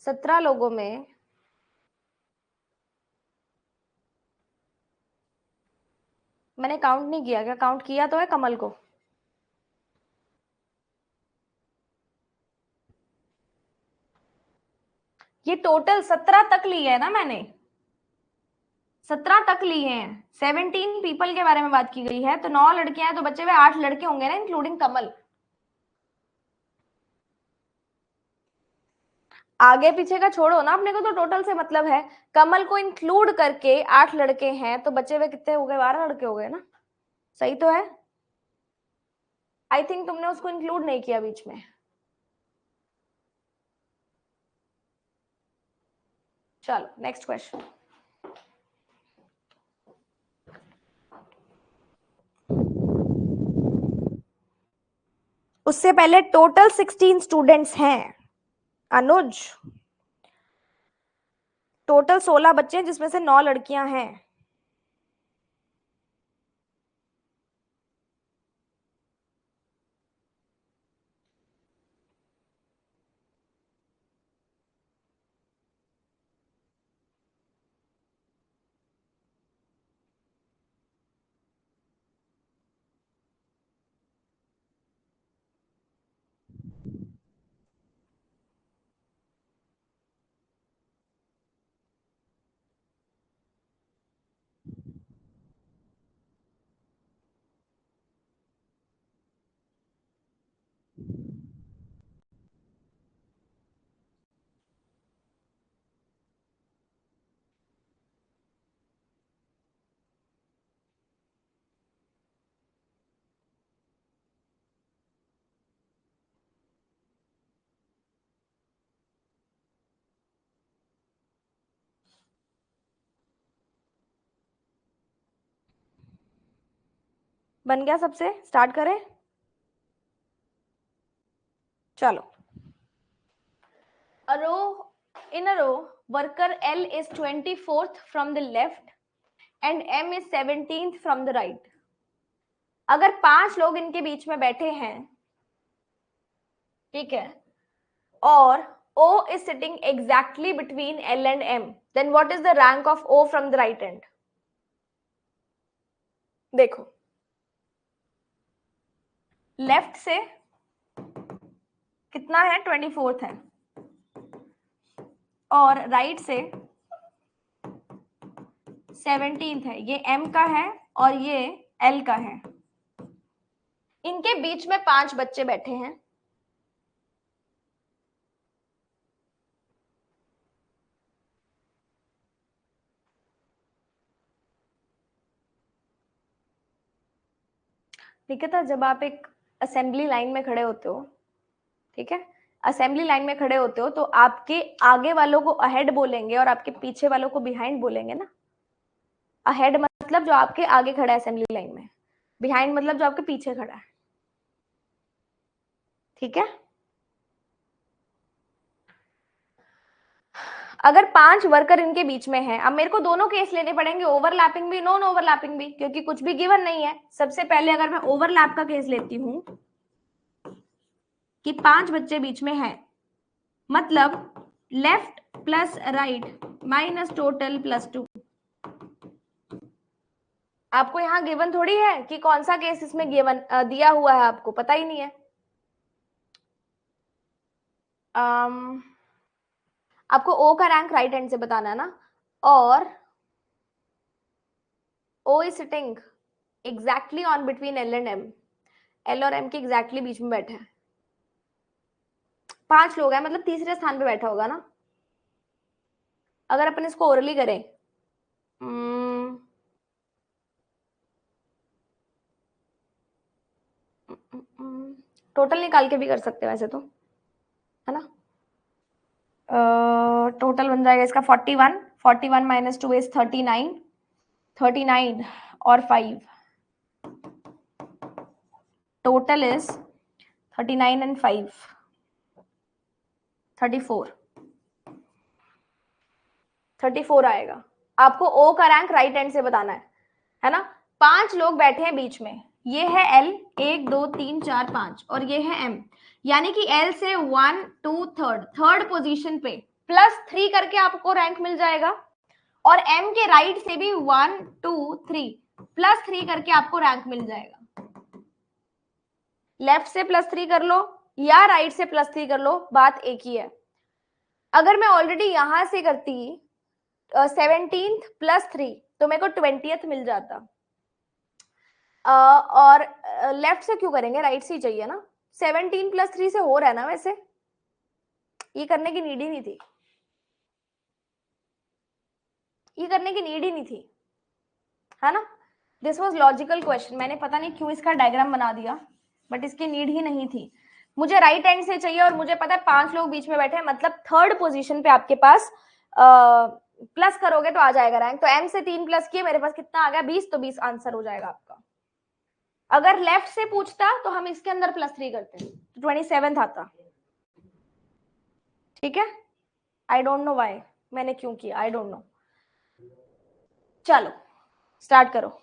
17 लोगों में मैंने काउंट नहीं किया, क्या काउंट किया तो है कमल को? ये टोटल 17 तक लिए है ना मैंने, 17 तक लिए हैं, 17 पीपल के बारे में बात की गई है, तो 9 लड़कियां हैं तो बचे हुए 8 लड़के होंगे ना, इंक्लूडिंग कमल। आगे पीछे का छोड़ो ना, अपने को तो टोटल से मतलब है। कमल को इंक्लूड करके 8 लड़के हैं, तो बचे हुए कितने हो गए? 12 लड़के हो गए ना, सही तो है। आई थिंक तुमने उसको इंक्लूड नहीं किया बीच में। चलो नेक्स्ट क्वेश्चन। उससे पहले टोटल 16 स्टूडेंट्स हैं अनुज, टोटल 16 बच्चे हैं जिसमें से 9 लड़कियां हैं। बन गया सबसे? स्टार्ट करें? चलो, a row, in a row worker L is 24th from the left and M is 17th from the right. अगर 5 लोग इनके बीच में बैठे हैं, ठीक है, और O is sitting exactly between L and M, then what is the rank of O from the right end? देखो, लेफ्ट से कितना है? 24th है, और राइट से 17th है। ये M का है और ये L का है। इनके बीच में 5 बच्चे बैठे हैं। निकिता, जब आप एक असेंबली लाइन में खड़े होते हो, ठीक है, असेंबली लाइन में खड़े होते हो, तो आपके आगे वालों को अहेड बोलेंगे और आपके पीछे वालों को बिहाइंड बोलेंगे ना। अहेड मतलब जो आपके आगे खड़ा है असेंबली लाइन में, बिहाइंड मतलब जो आपके पीछे खड़ा है, ठीक है। अगर 5 वर्कर इनके बीच में है, अब मेरे को दोनों केस लेने पड़ेंगे, ओवरलैपिंग भी, नॉन ओवरलैपिंग भी, क्योंकि कुछ भी गिवन नहीं है। सबसे पहले अगर मैं ओवरलैप का केस लेती हूं कि 5 बच्चे बीच में है, मतलब left plus right minus total plus 2। आपको यहाँ गिवन थोड़ी है कि कौन सा केस इसमें गिवन दिया हुआ है, आपको पता ही नहीं है। आपको ओ का रैंक राइट हैंड से बताना है ना, और O is sitting exactly on between L and M. L और एम के एग्जैक्टली बीच में बैठा है। 5 लोग हैं, मतलब तीसरे स्थान पे बैठा होगा ना। अगर अपन इसको ओरली करें, टोटल निकाल के भी कर सकते हैं वैसे तो, है ना। टोटल बन जाएगा इसका 41, 41 माइनस 2 इज 39, 39 और 5, टोटल इज 39 एंड 5, 34, 34 आएगा। आपको ओ का रैंक राइट हैंड से बताना है ना। 5 लोग बैठे हैं बीच में, ये है एल, 1 2 3 4 5, और ये है एम, यानी कि एल से 1 2 थर्ड पोजीशन पे +3 करके आपको रैंक मिल जाएगा, और एम के राइट से भी 1 2 3 +3 करके आपको रैंक मिल जाएगा। लेफ्ट से +3 कर लो या राइट से +3 कर लो, बात एक ही है। अगर मैं ऑलरेडी यहां से करती 17th +3 तो मेरे को 20th मिल जाता। और लेफ्ट से क्यों करेंगे, राइट से ही चाहिए ना। 17 +3 से हो रहा है ना, वैसे ये करने की नीड ही नहीं थी, ये करने की नीड ही नहीं थी, है ना। दिस वाज लॉजिकल क्वेश्चन, मैंने पता नहीं क्यों इसका डायग्राम बना दिया, बट इसकी नीड ही नहीं थी। मुझे राइट हैंड से चाहिए और मुझे पता है 5 लोग बीच में बैठे हैं, मतलब थर्ड पोजीशन पे आपके पास प्लस करोगे तो आ जाएगा रैंक। तो एम से 3 प्लस किए, मेरे पास कितना आ गया 20, तो 20 आंसर हो जाएगा आपका। अगर लेफ्ट से पूछता तो हम इसके अंदर +3 करते, 27 आता, ठीक है। आई डोंट नो व्हाई मैंने क्यों किया, आई डोंट नो। चलो स्टार्ट करो।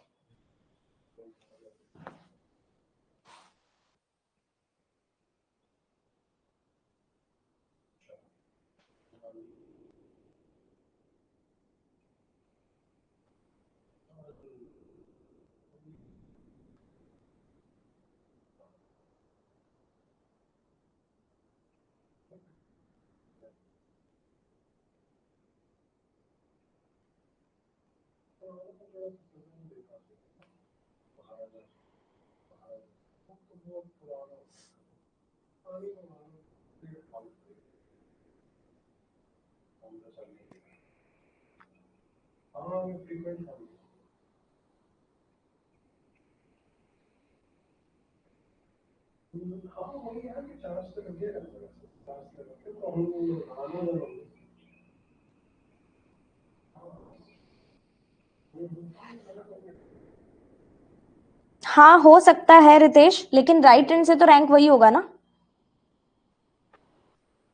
हाँ हो सकता है रितेश, लेकिन राइट एंड से तो रैंक वही होगा ना।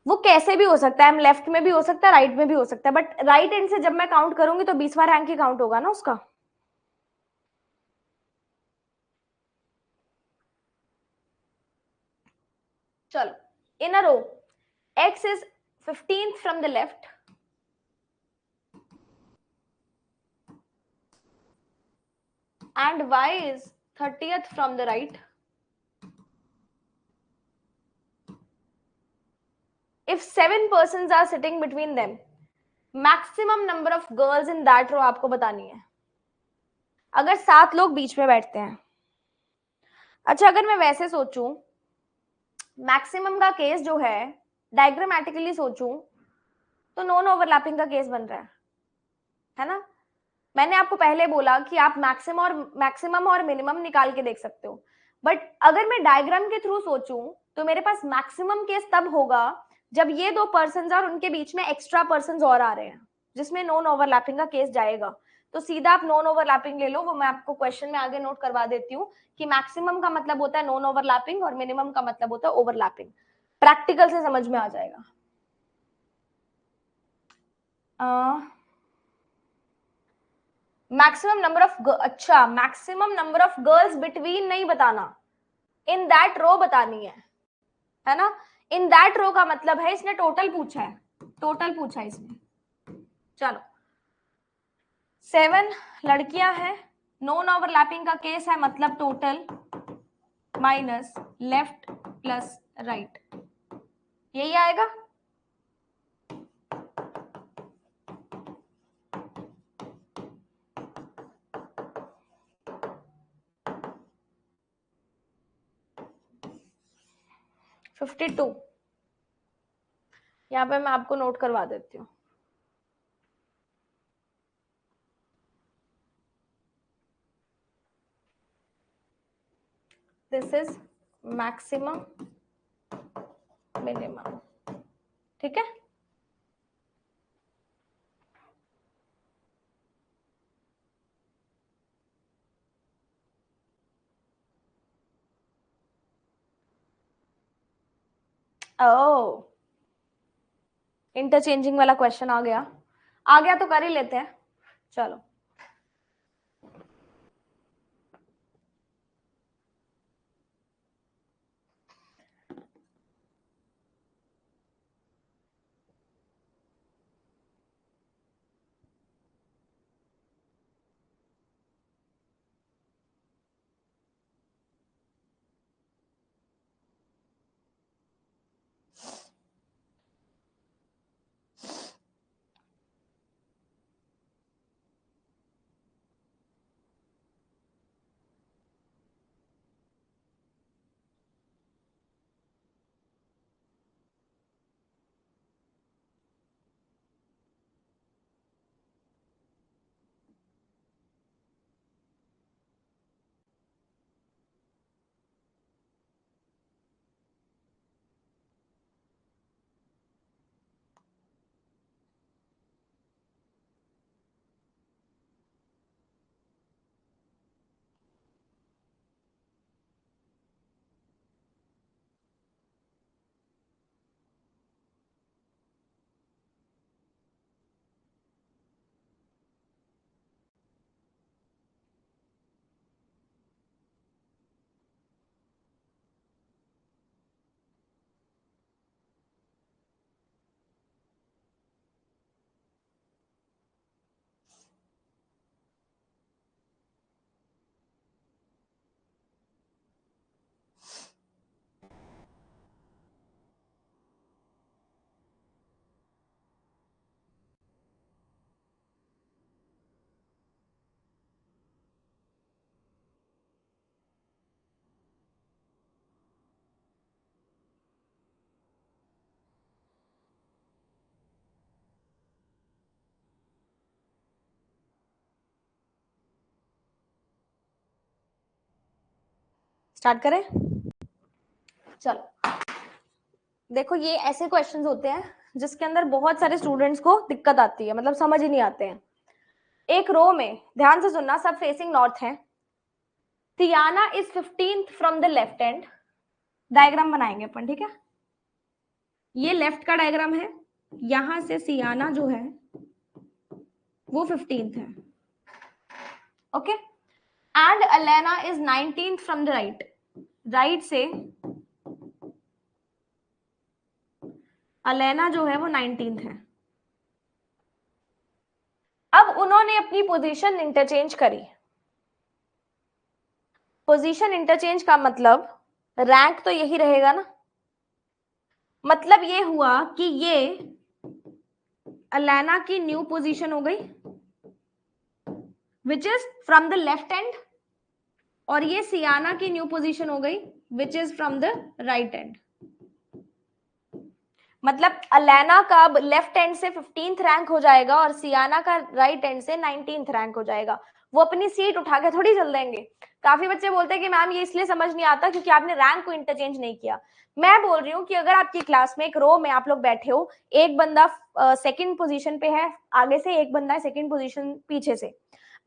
वो कैसे भी हो सकता है, लेफ्ट में भी हो सकता है, राइट में भी हो सकता है, बट राइट एंड से जब मैं काउंट करूंगी तो 20वां रैंक ही काउंट होगा ना उसका। चलो, इन अ रो x is 15th from the left and y is 30th from the right. If 7 persons are sitting between them, maximum number of girls in that row आपको बतानी है। अगर 7 लोग बीच में बैठते हैं, अच्छा अगर मैं वैसे सोचूं, मैक्सिमम का केस जो है डायग्रामेटिकली सोचूं तो नॉन ओवरलैपिंग का केस बन रहा है ना। मैंने आपको पहले बोला कि आप मैक्सिमम और मिनिमम निकाल के देख सकते हो, बट अगर मैं डायग्राम के थ्रू सोचूं तो मेरे पास मैक्सिमम केस तब होगा जब ये 2 पर्सन और उनके बीच में एक्स्ट्रा पर्सन और आ रहे हैं, जिसमें नॉन ओवरलैपिंग का केस जाएगा। तो सीधा आप नॉन ओवरलैपिंग ले लो, वो मैं आपको क्वेश्चन में आगे नोट करवा देती हूँ कि मैक्सिमम का मतलब होता है नॉन ओवरलैपिंग और मिनिमम का मतलब होता है ओवरलैपिंग। प्रैक्टिकल से समझ में आ जाएगा। मैक्सिमम नंबर ऑफ, अच्छा maximum number of girls between नहीं बताना, इन दैट रो बतानी है ना। इन दैट रो का मतलब है इसने टोटल पूछा है, टोटल पूछा है इसने। चलो 7 लड़कियां हैं, नॉन ओवरलैपिंग का केस है, मतलब total minus left plus right, यही आएगा। फिफ्टी टू, यहाँ पे मैं आपको नोट करवा देती हूँ। दिस इज मैक्सिमम मिनिमम, ठीक है। ओ, इंटरचेंजिंग वाला क्वेश्चन आ गया, आ गया तो कर ही लेते हैं। चलो स्टार्ट करें। चलो देखो, ये ऐसे क्वेश्चंस होते हैं जिसके अंदर बहुत सारे स्टूडेंट्स को दिक्कत आती है, मतलब समझ ही नहीं आते हैं। एक रो में, ध्यान से सुनना, सब फेसिंग नॉर्थ है, Siyana is 15th from the left end. Diagram बनाएंगे अपन, ठीक है. ये लेफ्ट का डायग्राम है, यहां से सियाना जो है वो 15th है. Okay. And Alena is 19th from the right. Right से अलेना जो है वो 19th है. अब उन्होंने अपनी पोजीशन इंटरचेंज करी. पोजीशन इंटरचेंज का मतलब रैंक तो यही रहेगा ना. मतलब ये हुआ कि ये अलेना की न्यू पोजीशन हो गई which is from the left and, और ये सियाना की न्यू पोजीशन हो गई which is from the right and. मतलब अलेना का अब लेफ्ट एंड से 15th रैंक हो जाएगा और सियाना का राइट एंड से 19th रैंक हो जाएगा. वो अपनी सीट उठा के थोड़ी चल देंगे. काफी बच्चे बोलते हैं कि मैम ये इसलिए समझ नहीं आता क्योंकि आपने रैंक को इंटरचेंज नहीं किया. मैं बोल रही हूँ कि अगर आपकी क्लास में एक रो में आप लोग बैठे हो, एक बंदा सेकंड पोजीशन पे है आगे से, एक बंदा है सेकंड पोजीशन पीछे से,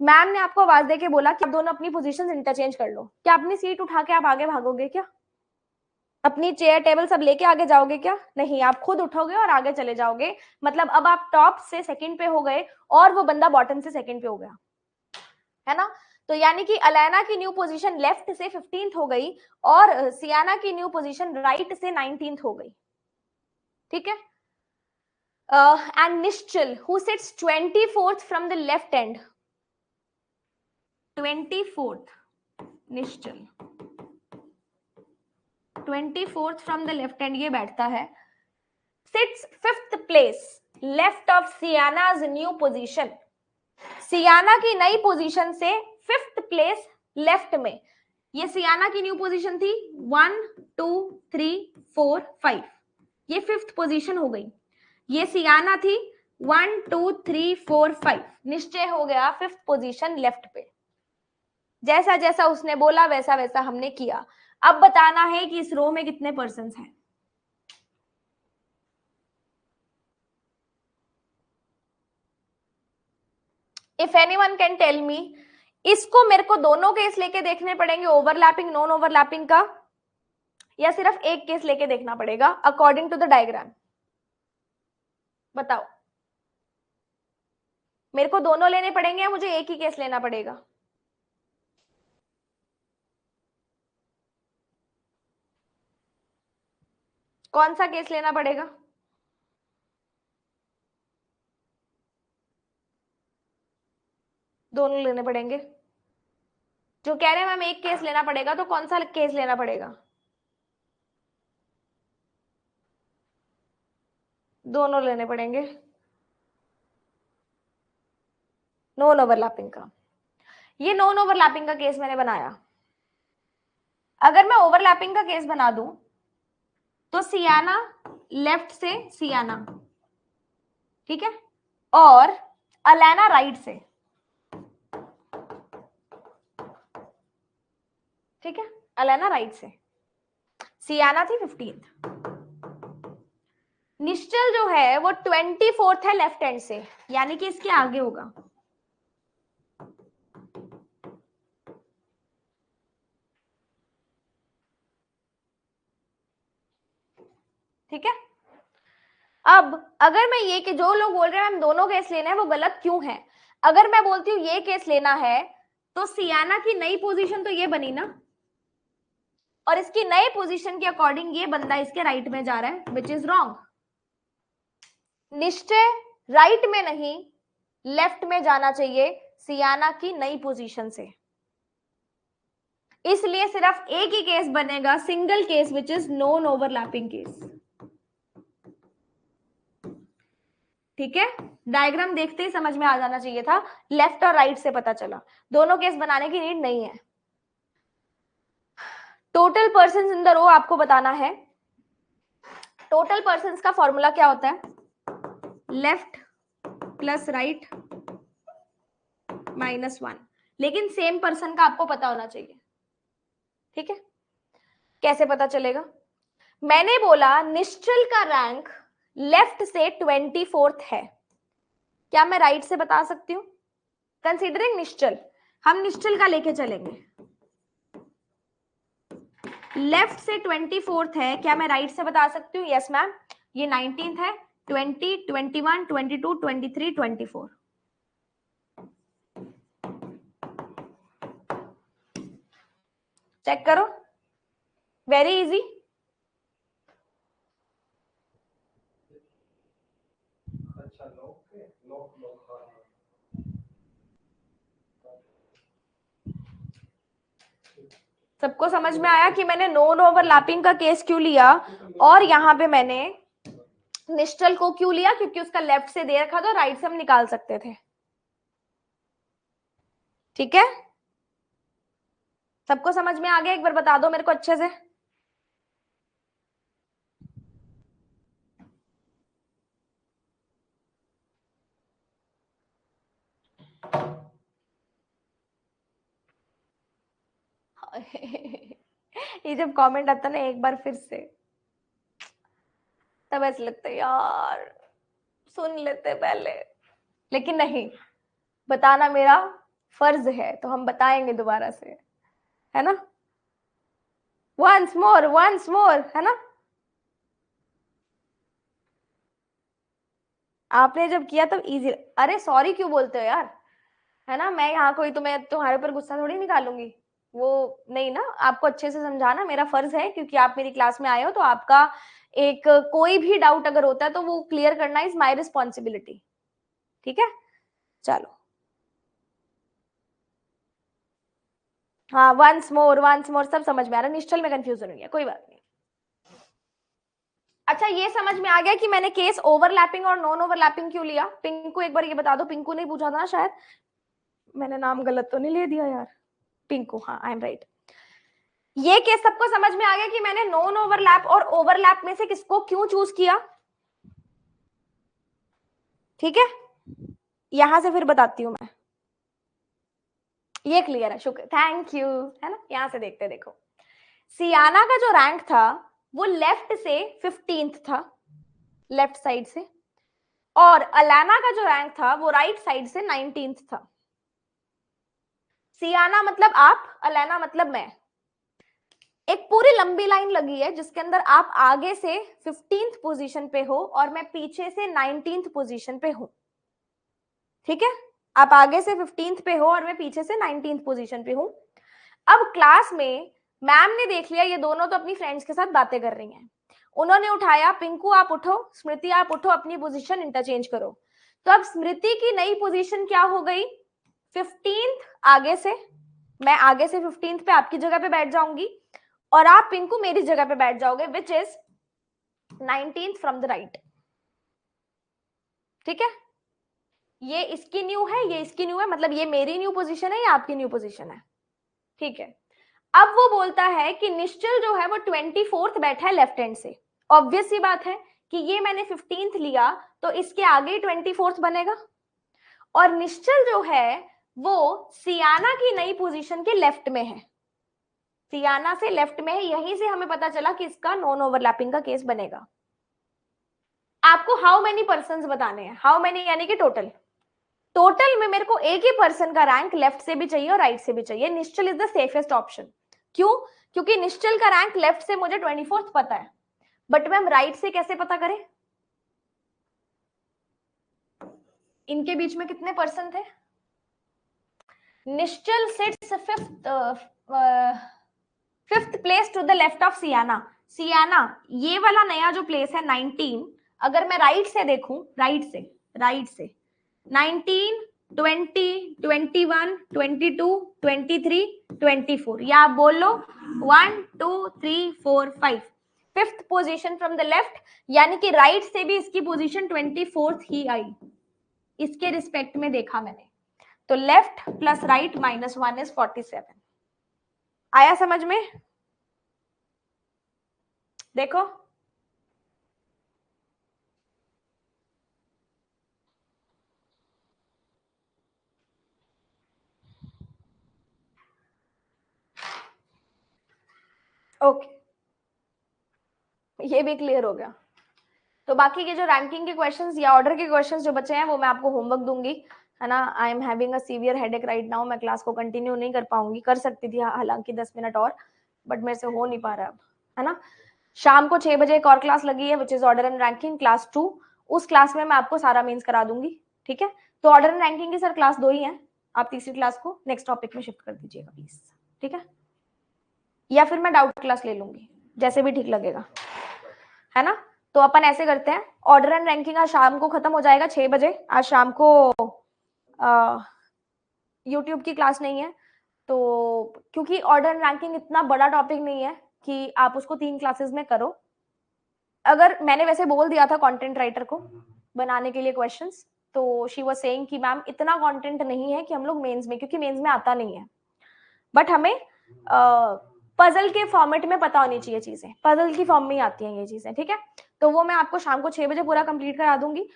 मैम ने आपको आवाज देके बोला कि आप दोनों अपनी पोजीशन इंटरचेंज कर लो, क्या अपनी सीट उठा के आप आगे भागोगे? क्या अपनी चेयर टेबल सब लेके आगे जाओगे? क्या नहीं, आप खुद उठोगे और आगे चले जाओगे. मतलब अब आप टॉप से सेकंड पे हो गए और वो बंदा बॉटम से सेकंड पे हो गया, है ना. तो यानी कि अलेना की न्यू पोजीशन लेफ्ट से 15th हो गई और सियाना की न्यू पोजीशन राइट से 19th हो गई. ठीक है. And Nishchal who sits 24th from the left end, 24th Nishchal 24th from the left end ये बैठता है, sits 5th place left of Siyana's new position. Siyana की नई पोजीशन से 5th प्लेस लेफ्ट में. ये सियाना की न्यू पोजीशन थी 1 2 3 4 5, ये 5th पोजीशन हो गई. ये सियाना थी 1 2 3 4 5, निश्चय हो गया 5th पोजीशन लेफ्ट पे. जैसा जैसा उसने बोला वैसा वैसा हमने किया. अब बताना है कि इस रो में कितने पर्सन्स हैं. If anyone can tell me, इसको मेरे को दोनों केस लेके देखने पड़ेंगे, ओवरलैपिंग नॉन ओवरलैपिंग का, या सिर्फ एक केस लेके देखना पड़ेगा अकॉर्डिंग टू द डायग्राम? बताओ, मेरे को दोनों लेने पड़ेंगे या मुझे एक ही केस लेना पड़ेगा? कौन सा केस लेना पड़ेगा? दोनों लेने पड़ेंगे. जो कह रहे हैं मैम एक केस लेना पड़ेगा, तो कौन सा केस लेना पड़ेगा? दोनों लेने पड़ेंगे. नॉन ओवरलैपिंग का. ये नॉन ओवरलैपिंग का केस मैंने बनाया. अगर मैं ओवरलैपिंग का केस बना दूं तो सियाना लेफ्ट से सियाना, ठीक है, और अलेना राइट से, ठीक है, अलेना राइट से. सियाना थी 15th. निश्चल जो है वो 24th है लेफ्ट हैंड से, यानी कि इसके आगे होगा. ठीक है. अब अगर मैं ये कि जो लोग बोल रहे हैं हम दोनों केस लेना है, वो गलत क्यों है? अगर मैं बोलती हूँ ये केस लेना है तो सियाना की नई पोजीशन तो ये बनी ना, और इसकी नई पोजीशन के अकॉर्डिंग ये बंदा इसके राइट में जा रहा है, विच इज रॉन्ग. निश्चय राइट में नहीं लेफ्ट में जाना चाहिए सियाना की नई पोजीशन से. इसलिए सिर्फ एक ही केस बनेगा, single case, which is non overlapping case. ठीक है. डायग्राम देखते ही समझ में आ जाना चाहिए था, लेफ्ट और राइट से पता चला. दोनों केस बनाने की नीड नहीं है. Total persons in the row आपको बताना है. टोटल पर्सन्स का फॉर्मूला क्या होता है? Left plus right -1. लेकिन सेम पर्सन का आपको पता होना चाहिए. ठीक है. कैसे पता चलेगा? मैंने बोला निश्चल का रैंक लेफ्ट से 24th है. क्या मैं राइट से बता सकती हूँ? कंसीडरिंग निश्चल, हम निश्चल का लेके चलेंगे. लेफ्ट से 24th है, क्या मैं राइट से बता सकती हूँ? यस मैम, ये 19th है, 20, 21, 22, 23, 24। चेक करो, वेरी इजी। सबको समझ में आया कि मैंने नॉन ओवरलैपिंग का केस क्यों लिया और यहाँ पे मैंने निश्चल को क्यों लिया? क्योंकि उसका लेफ्ट से दे रखा था, राइट से हम निकाल सकते थे। ठीक है, सबको समझ में आ गया? एक बार बता दो मेरे को अच्छे से। ये जब कमेंट आता ना एक बार फिर से, तब ऐसा लगता है यार सुन लेते पहले, लेकिन नहीं, बताना मेरा फर्ज है, तो हम बताएंगे दोबारा से, है ना? वंस मोर, है ना? आपने जब किया तब इजी। अरे सॉरी क्यों बोलते हो यार, है ना? मैं यहाँ कोई तुम्हें तुम्हारे ऊपर गुस्सा थोड़ी निकालूंगी, वो नहीं ना। आपको अच्छे से समझाना मेरा फर्ज है, क्योंकि आप मेरी क्लास में आए हो, तो आपका एक कोई भी डाउट अगर होता है तो वो क्लियर करना इज माय रिस्पॉन्सिबिलिटी। ठीक है, चलो। हाँ, वंस मोर सब समझ में आ रहा है, निश्चल में कंफ्यूजन हुई है, कोई बात नहीं। अच्छा, ये समझ में आ गया कि मैंने केस ओवरलैपिंग और नॉन ओवरलैपिंग क्यों लिया? पिंकू एक बार ये बता दो, पिंकू ने पूछा था ना शायद, मैंने नाम गलत तो नहीं ले दिया यार? पिंकू, हाँ आई एम राइट। ये केस सबको समझ में आ गया कि मैंने नॉन ओवरलैप और ओवरलैप में से किसको क्यों चूज किया? ठीक है, यहां से फिर बताती हूं मैं। ये क्लियर है, शुक्र, थैंक यू, है ना? यहां से देखते देखो, सियाना का जो रैंक था वो लेफ्ट से 15th था, लेफ्ट साइड से, और अलाना का जो रैंक था वो राइट साइड से 19th था। सियाना मतलब आप, अलाना मतलब मैं। एक पूरी लंबी लाइन लगी है जिसके अंदर आप आगे से 15th पोजीशन पे हो और मैं पीछे से 19th पोजीशन पे हूं। ठीक है, आप आगे से 15th पे हो और मैं पीछे से 19th पोजीशन पे हूं। अब क्लास में मैम ने देख लिया ये दोनों तो अपनी फ्रेंड्स के साथ बातें कर रही हैं, उन्होंने उठाया, पिंकू आप उठो, स्मृति आप उठो, अपनी पोजीशन इंटरचेंज करो। तो अब स्मृति की नई पोजीशन क्या हो गई? 15th आगे से, मैं आगे से 15th पे आपकी जगह पे बैठ जाऊंगी और आप पिंकू मेरी जगह पे बैठ जाओगे, which is 19th from the right. ठीक है, ये इसकी न्यू है, ये इसकी न्यू है, मतलब ये मेरी न्यू पोजीशन है, ये आपकी न्यू पोजीशन है। ठीक है, अब वो बोलता है कि निश्चल जो है वो 24th बैठा है लेफ्ट हैंड से। ऑब्वियस सी बात है कि ये मैंने 15th लिया तो इसके आगे 24th बनेगा, और निश्चल जो है वो सियाना की नई पोजीशन के लेफ्ट में है, सियाना से लेफ्ट में है, यहीं से हमें पता चला कि इसका नॉन ओवरलैपिंग का केस बनेगा। आपको हाउ मेनी पर्संस बताने हैं, हाउ मेनी यानी कि टोटल, टोटल में मेरे को एक ही पर्सन का रैंक लेफ्ट से भी चाहिए और राइट से भी चाहिए। निश्चल इज द सेफेस्ट ऑप्शन। क्यों? क्योंकि निश्चल का रैंक लेफ्ट से मुझे 24th पता है, बट मैम राइट से कैसे पता करें? इनके बीच में कितने पर्सन थे? Nishchal sits fifth place to the left of Siyana. Siyana ये वाला नया जो प्लेस है 19, अगर मैं राइट से देखूं, राइट से 19, 20, 21, 22, 23, 24, या आप बोल लो 1, 2, 3, 4, 5, fifth position from the left, यानी कि राइट से भी इसकी पोजीशन 24th ही आई, इसके रिस्पेक्ट में देखा मैंने। तो लेफ्ट प्लस राइट -1 इज 47। आया समझ में? देखो, ओके, ये भी क्लियर हो गया। तो बाकी के जो रैंकिंग के क्वेश्चंस या ऑर्डर के क्वेश्चंस जो बचे हैं वो मैं आपको होमवर्क दूंगी, है ना? I am having a severe headache right now, मैं क्लास को कंटिन्यू नहीं कर पाऊंगी, कर सकती थी हालांकि 10 मिनट और, बट मेरे से हो नहीं पा रहा अब, है ना। शाम को 6 बजे एक और क्लास लगी है which is order and ranking class 2। उस क्लास में मैं आपको सारा मीन्स करा दूंगी, ठीक है। तो ऑर्डर एंड रैंकिंग की सर क्लास 2 ही है, आप तीसरी क्लास को नेक्स्ट टॉपिक में शिफ्ट कर दीजिएगा प्लीज, ठीक है। या फिर मैं डाउट क्लास ले लूंगी, जैसे भी ठीक लगेगा, है ना। तो अपन ऐसे करते हैं, ऑर्डर एंड रैंकिंग आज शाम को खत्म हो जाएगा 6 बजे। आज शाम को यूट्यूब की क्लास नहीं है, तो क्योंकि ऑर्डर एंड रैंकिंग इतना बड़ा टॉपिक नहीं है कि आप उसको 3 क्लासेस में करो। अगर मैंने वैसे बोल दिया था कंटेंट राइटर को बनाने के लिए क्वेश्चंस, तो शी वाज सेइंग कि मैम इतना कंटेंट नहीं है कि हम लोग मेंस में, क्योंकि मेंस में आता नहीं है, बट हमें पजल के फॉर्मेट में पता होनी चाहिए चीजें, पजल की फॉर्म में ही आती हैं ये चीजें, ठीक है। तो वो मैं आपको शाम को 6 बजे पूरा कंप्लीट करा दूंगी।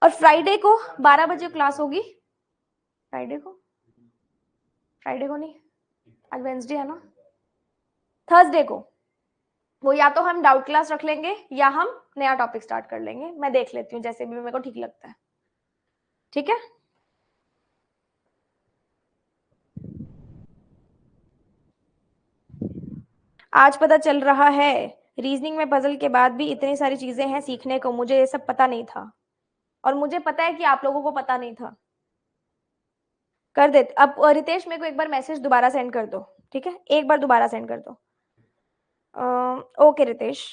और फ्राइडे को 12 बजे क्लास होगी। फ्राइडे को नहीं, आज वेंसडे है ना, थर्सडे को वो या तो हम डाउट क्लास रख लेंगे या हम नया टॉपिक स्टार्ट कर लेंगे, मैं देख लेती हूँ जैसे भी मेरे को ठीक लगता है, ठीक है। आज पता चल रहा है रीजनिंग में पजल के बाद भी इतनी सारी चीजें हैं सीखने को, मुझे ये सब पता नहीं था, और मुझे पता है कि आप लोगों को पता नहीं था। कर दे अब रितेश, मेरे को एक बार मैसेज दोबारा सेंड कर दो, ठीक है, एक बार दोबारा सेंड कर दो। ओके रितेश,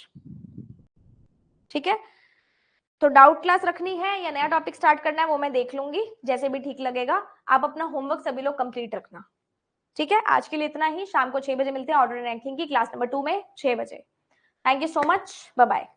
ठीक है। तो डाउट क्लास रखनी है या नया टॉपिक स्टार्ट करना है वो मैं देख लूंगी, जैसे भी ठीक लगेगा। आप अपना होमवर्क सभी लोग कंप्लीट रखना, ठीक है। आज के लिए इतना ही, शाम को 6 बजे मिलते हैं ऑर्डर रैंकिंग की क्लास नंबर 2 में 6 बजे। Thank you so much, bye bye.